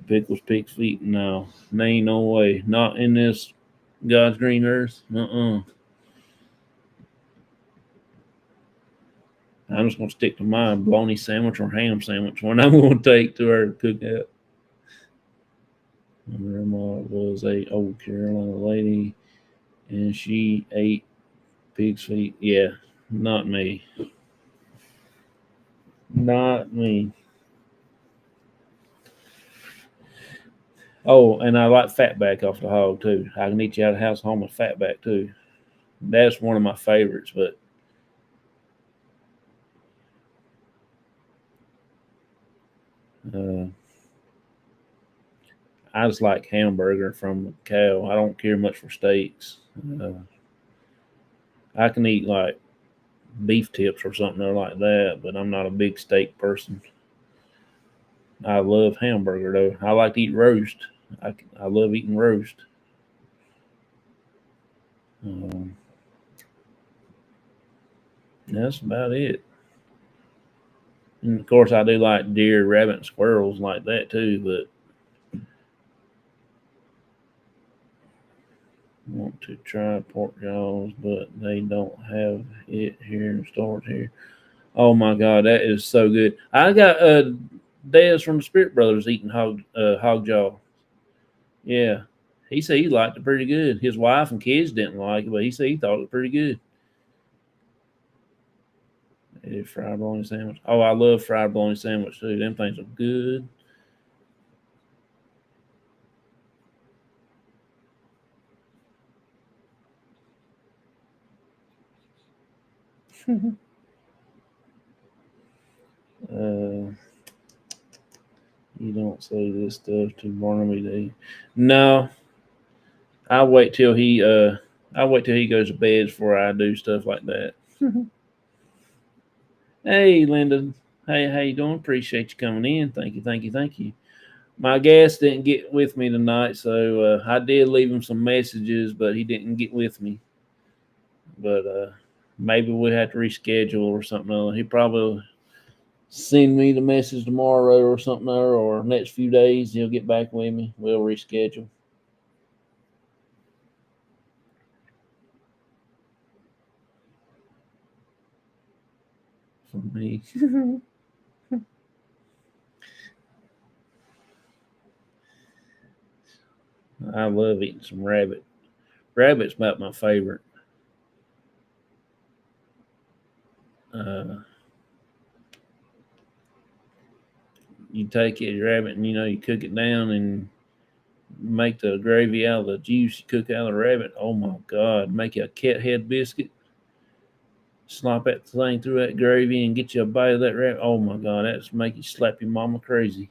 Pickles, pig's feet. No, there ain't no way. Not in this God's green earth. I'm just gonna stick to my bologna sandwich or ham sandwich when I'm gonna take to our cookout. My grandma was a old Carolina lady, and she ate pig's feet. Yeah, not me. Not me. Oh, and I like fatback off the hog too. I can eat you out of the house home with fatback too. That's one of my favorites, but uh, I just like hamburger from a cow. I don't care much for steaks. Uh, I can eat like beef tips or something there like that, but I'm not a big steak person. I love hamburger though. I like to eat roast. I love eating roast. Um, that's about it. And of course, I do like deer, rabbit, and squirrels like that too. But I want to try pork jaws, but they don't have it here stored here. Oh my god, that is so good! I got Dez from the Spirit Brothers eating hog jaw. Yeah, he said he liked it pretty good. His wife and kids didn't like it, but he said he thought it was pretty good. Fried bologna sandwich. Oh, I love fried bologna sandwich too. Them things are good. uh, you don't say this stuff to Barnaby Day. No, I wait till he I wait till he goes to bed before I do stuff like that. Hey, Linda. Hey, how you doing? Appreciate you coming in. Thank you, thank you, thank you. My guest didn't get with me tonight, so I did leave him some messages, but he didn't get with me. But maybe we have to reschedule or something. He probably send me the message tomorrow or something, or next few days. He'll get back with me. We'll reschedule for me. I love eating some rabbit. Rabbit's about my favorite. Uh, you take it rabbit and you cook it down and make the gravy out of the juice you cook out of the rabbit. Oh my god! Make you a cat head biscuit. Slop that thing through that gravy and get you a bite of that rabbit. Oh my god, that's make you slap your mama crazy.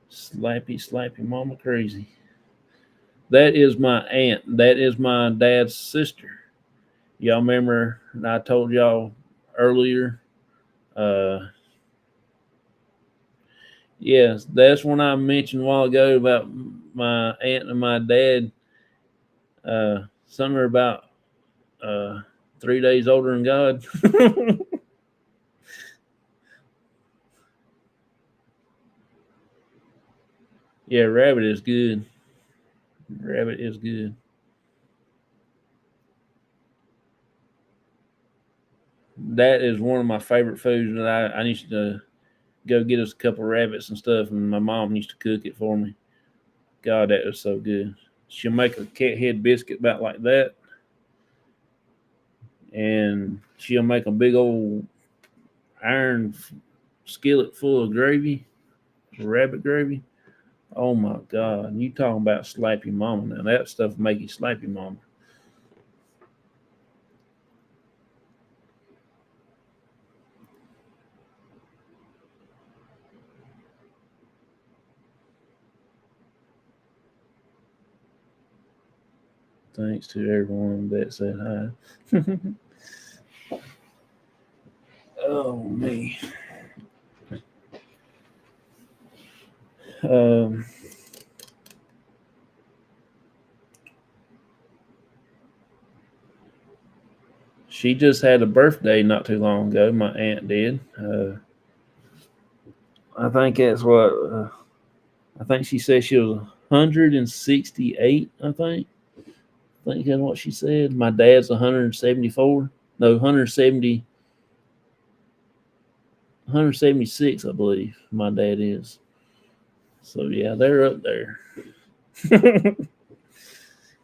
Slap your mama crazy. That is my aunt. That is my dad's sister. Y'all remember I told y'all earlier? Uh, yes, that's when I mentioned a while ago about my aunt and my dad. Somewhere about 3 days older than God. Yeah, rabbit is good. Rabbit is good. That is one of my favorite foods that I used to go get us a couple of rabbits and stuff, and my mom used to cook it for me. God, that was so good. She'll make a cat head biscuit about like that, and she'll make a big old iron skillet full of gravy, rabbit gravy. Oh my God, you talking about slap your mama now? That stuff make you slap your mama. Thanks to everyone that said hi. Oh me. Um, she just had a birthday not too long ago. My aunt did. I think that's what. I think she said she was 168. I think that's what she said. My dad's 174. No, 170. 176, I believe. My dad is. So yeah, they're up there.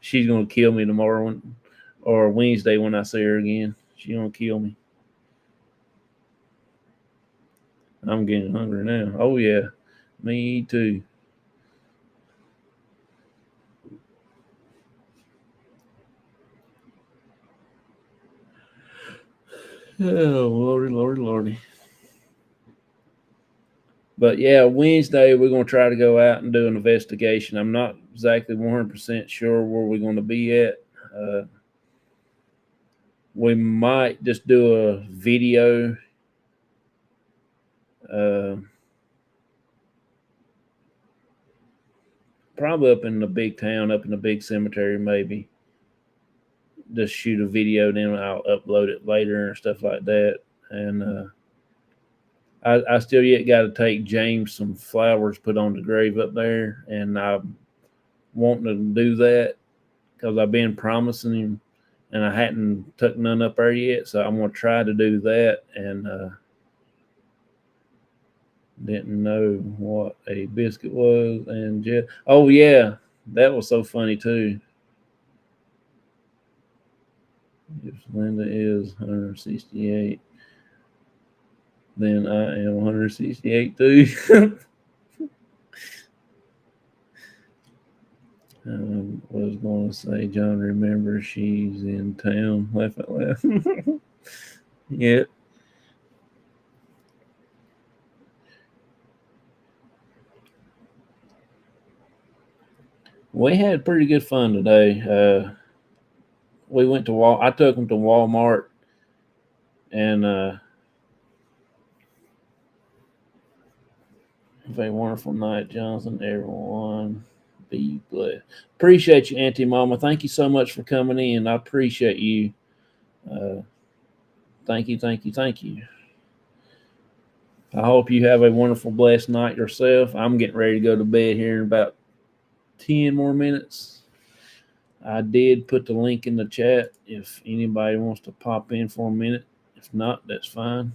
She's gonna kill me tomorrow or Wednesday when I see her again. She's gonna kill me. I'm getting hungry now. Oh yeah, me too. Oh lordy, lordy, lordy. But yeah, Wednesday we're gonna try to go out and do an investigation. I'm not exactly 100% sure where we're gonna be at. Uh, we might just do a video. Uh, Probably up in the big town, up in the big cemetery, maybe. Just shoot a video, then I'll upload it later and stuff like that. And I still yet got to take James some flowers put on the grave up there, and I'm wanting to do that because I've been promising him, and I hadn't took none up there yet. So I'm gonna try to do that, and didn't know what a biscuit was, and just oh yeah, that was so funny too. If Linda is 168, then I am 168 too. Was going to say, John, remember she's in town. Laugh out loud. Yeah. We had pretty good fun today. We went to I took them to Walmart, and have a wonderful night, Jonathan. Everyone, be blessed. Appreciate you, Auntie Mama. Thank you so much for coming in. I appreciate you. Uh, Thank you, thank you, thank you. I hope you have a wonderful, blessed night yourself. I'm getting ready to go to bed here in about 10 more minutes. I did put the link in the chat if anybody wants to pop in for a minute. If not, that's fine.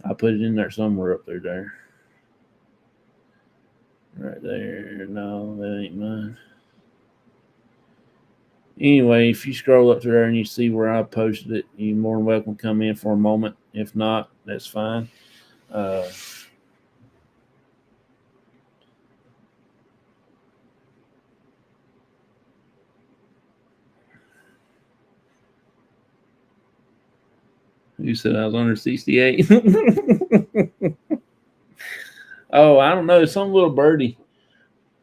I put it in there somewhere up there. Right there. No, that ain't mine. Anyway, if you scroll up there and you see where I posted it, you're more than welcome to come in for a moment. If not, that's fine. You said I was under 68. Oh, I don't know. Some little birdie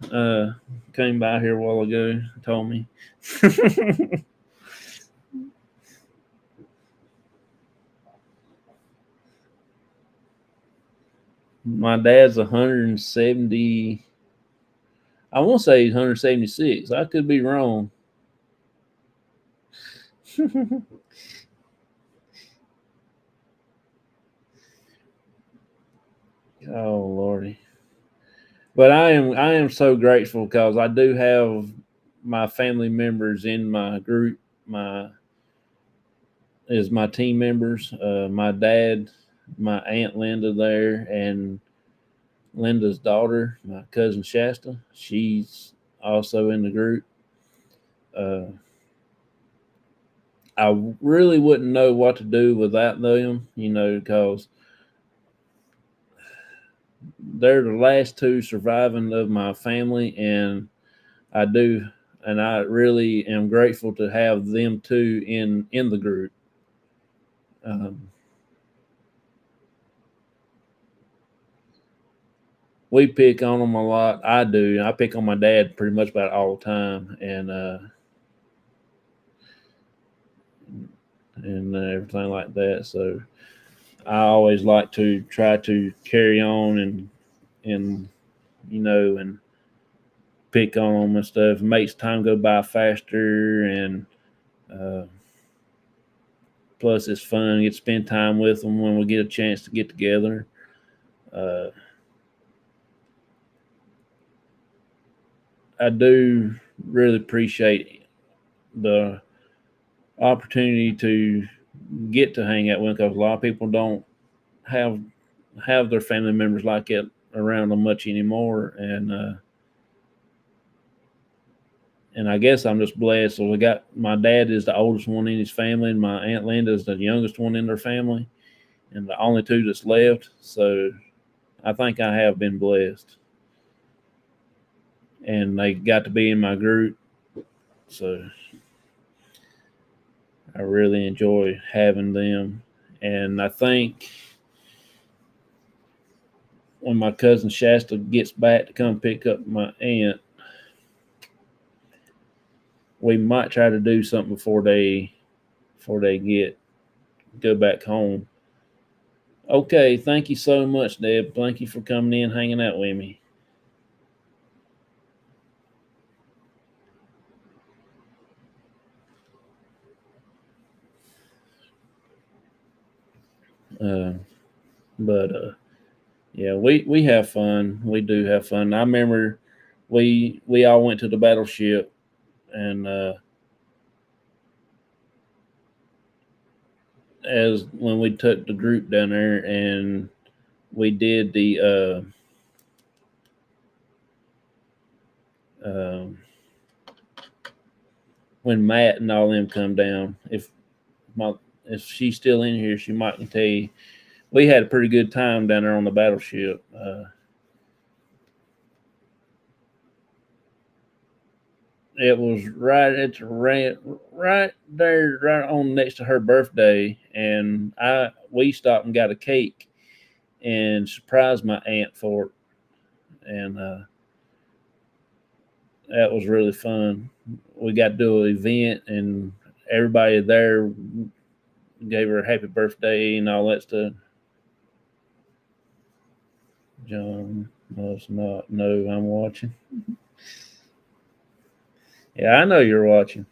came by here a while ago and told me. My dad's 170. I won't say he's 176. I could be wrong. Oh Lordy. But I am so grateful because I do have my family members in my group, my team members. My dad my aunt Linda there, and Linda's daughter, my cousin Shasta. She's also in the group. Uh, I really wouldn't know what to do without them, because they're the last two surviving of my family, and I do, and I really am grateful to have them two in the group. Um, we pick on them a lot. I do. I pick on my dad pretty much about all the time, and everything like that. So I always like to try to carry on and and pick on them and stuff. It makes time go by faster, and uh, plus it's fun. Get to spend time with them when we get a chance to get together. Uh, I do really appreciate the opportunity to get to hang out with them, because a lot of people don't have their family members like it around them much anymore, and I guess I'm just blessed. So we got my dad is the oldest one in his family, and my aunt Linda is the youngest one in their family, and the only two that's left. So I think I have been blessed, and they got to be in my group. So I really enjoy having them, and I think when my cousin Shasta gets back to come pick up my aunt, we might try to do something before they go back home. Okay, thank you so much, Deb. Thank you for coming in, hanging out with me. Uh, but yeah, we have fun. We do have fun. I remember we all went to the battleship, and as when we took the group down there, and we did the um when Matt and all them come down. My if she's still in here, she might can tell you we had a pretty good time down there on the battleship. It was right there, right on next to her birthday, and we stopped and got a cake and surprised my aunt for it, and that was really fun. We got to do an event, and everybody there gave her a happy birthday and all that stuff. John must not know I'm watching. Yeah, I know you're watching.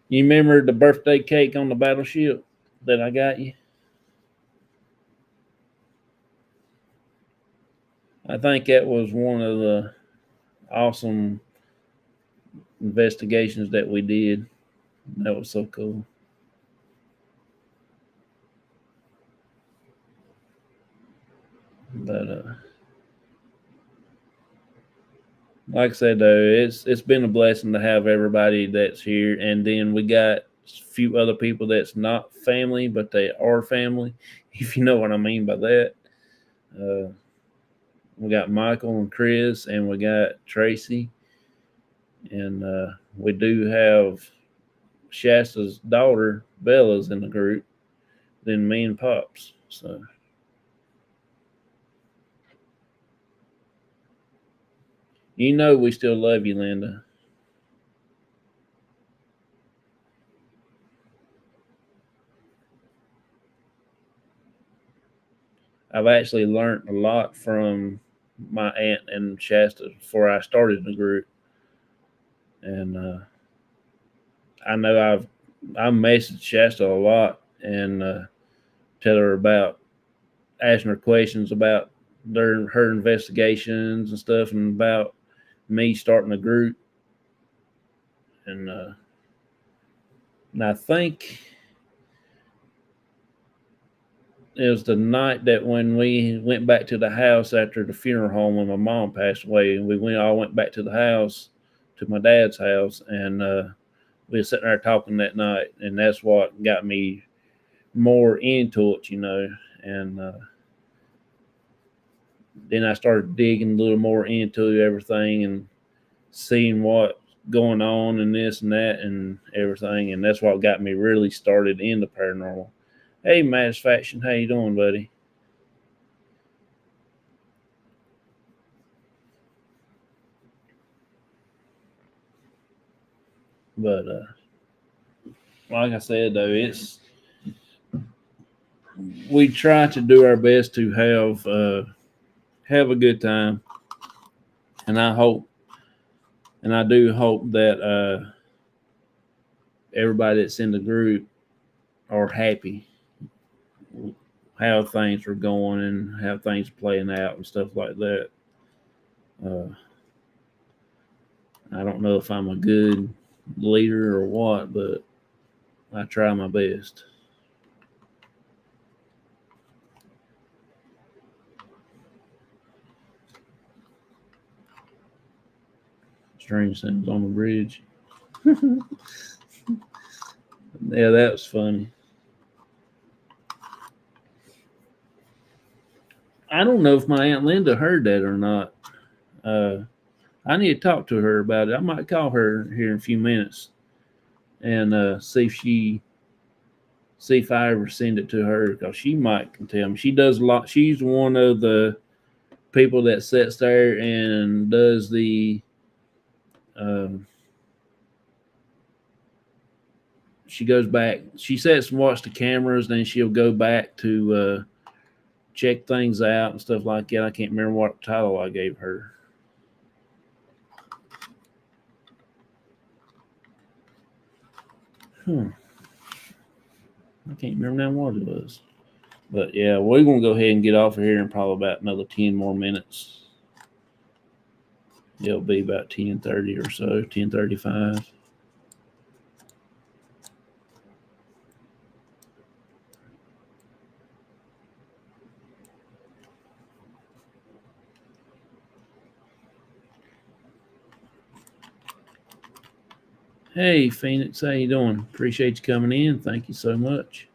You remember the birthday cake on the battleship that I got you? I think that was one of the awesome investigations that we did. That was so cool. But like I said, though, it's been a blessing to have everybody that's here, and then we got a few other people that's not family, but they are family, if you know what I mean by that. Uh, we got Michael and Chris, and we got Tracy, and we do have Shasta's daughter Bella's in the group. Then me and Pops. So we still love you, Linda. I've actually learned a lot from my aunt and Shasta before I started the group, and I know I messaged Shasta a lot and tell her about asking her questions about her investigations and stuff, and about me starting a group, and and I think it was the night that when we went back to the house after the funeral home when my mom passed away, and we all went back to the house, to my dad's house, and we were sitting there talking that night, and that's what got me more into it, and then I started digging a little more into everything and seeing what going on and this and that and everything, and that's what got me really started in the paranormal. Hey, Faction, how you doing, buddy? But like I said, though, we try to do our best to have a good time, and I do hope that everybody that's in the group are happy how things are going and how things are playing out and stuff like that. Uh, I don't know if I'm a good leader or what, but I try my best. Strange sounds on the bridge. Yeah, that was funny. I don't know if my Aunt Linda heard that or not. Uh, I need to talk to her about it. I might call her here in a few minutes and see if I ever send it to her, because she might can tell me. She does a lot. She's one of the people that sits there and does the. Um, she goes back. She sits and watches the cameras, then she'll go back to check things out and stuff like that. I can't remember what title I gave her. I can't remember now what it was. But yeah, we're gonna go ahead and get off of here in probably about another 10 more minutes. It'll be about 10:30 or so, 10:35. Hey Phoenix, how you doing? Appreciate you coming in. Thank you so much.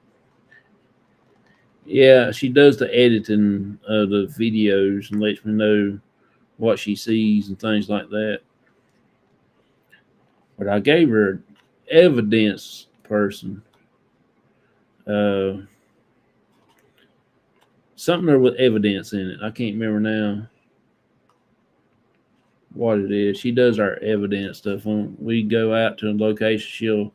Yeah, she does the editing of the videos and lets me know what she sees and things like that. But I gave her an evidence person. Uh, Something there with evidence in it. I can't remember now what it is. She does our evidence stuff. When we go out to a location,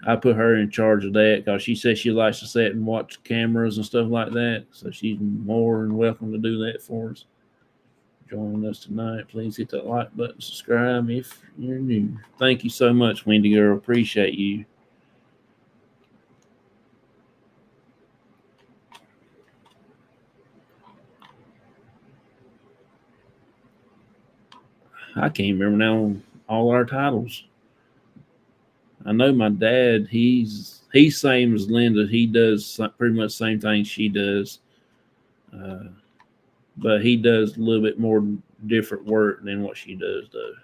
I put her in charge of that because she says she likes to sit and watch cameras and stuff like that. So she's more than welcome to do that for us. Joining us tonight, please hit that like button, subscribe if you're new. Thank you so much, Wendy girl. Appreciate you. I can't remember now all our titles. I know my dad. He's same as Linda. He does pretty much the same thing she does, uh, but he does a little bit more different work than what she does, though.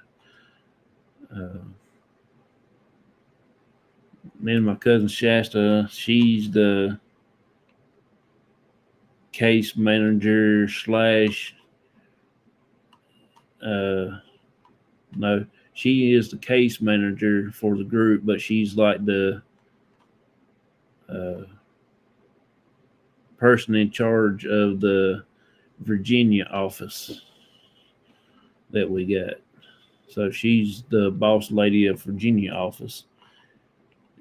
Then my cousin Shasta, she's the case manager slash. No, she is the case manager for the group, but she's like the uh, person in charge of the Virginia office that we got. So she's the boss lady of Virginia office.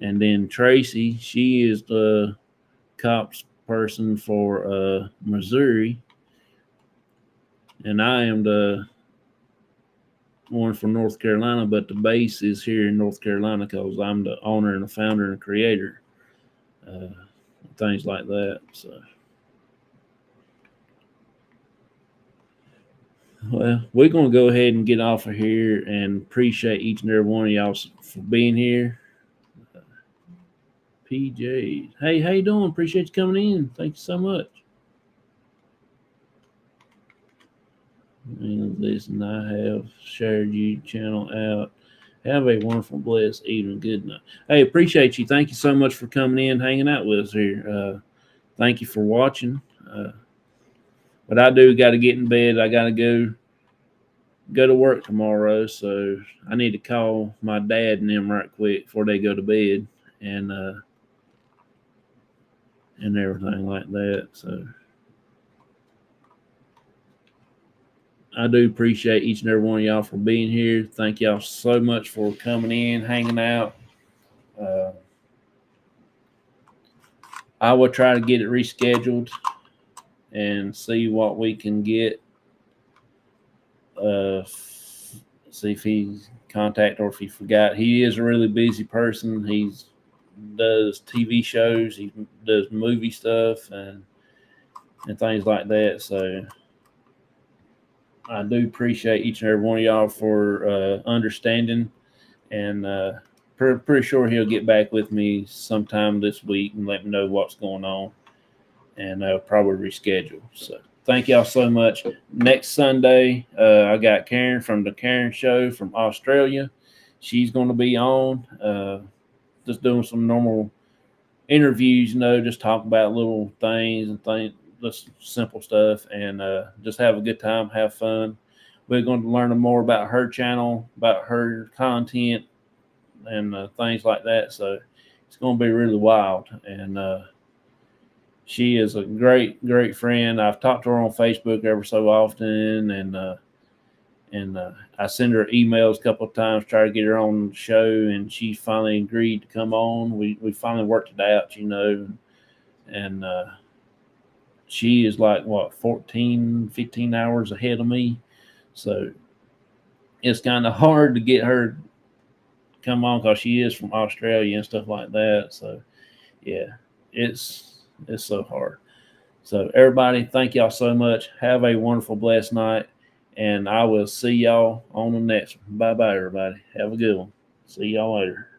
And then Tracy, she is the C.O.P.S person for Missouri. And I am the one from North Carolina, but the base is here in North Carolina because I'm the owner and the founder and creator. Uh, Things like that. So, well, we're going to go ahead and get off of here and appreciate each and every one of y'all for being here. PJ. Hey, how you doing? Appreciate you coming in. Thank you so much. And listen, I have shared you channel out. Have a wonderful, blessed evening. Good night. Hey, appreciate you. Thank you so much for coming in, hanging out with us here. Thank you for watching. But I do got to get in bed. I got to go to work tomorrow, so I need to call my dad and them right quick before they go to bed, and everything like that. So I do appreciate each and every one of y'all for being here. Thank y'all so much for coming in, hanging out. I will try to get it rescheduled and see what we can get. See if he's contact or if he forgot. He is a really busy person. He does TV shows, he does movie stuff, and things like that. So I do appreciate each and every one of y'all for understanding, and pretty sure he'll get back with me sometime this week and let me know what's going on, and I'll probably reschedule. So thank y'all so much. Next Sunday, I got Karen from the Karen Show from Australia. She's going to be on, just doing some normal interviews, just talk about little things and things, just simple stuff, and just have a good time, have fun. We're going to learn more about her channel, about her content, and things like that. So it's going to be really wild. And she is a great, great friend. I've talked to her on Facebook ever so often, and I send her emails a couple of times, try to get her on the show, and she finally agreed to come on. We finally worked it out, and she is like, 14, 15 hours ahead of me. So it's kind of hard to get her to come on because she is from Australia and stuff like that. So yeah, it's so hard. So everybody, thank y'all so much. Have a wonderful, blessed night. And I will see y'all on the next one. Bye-bye, everybody. Have a good one. See y'all later.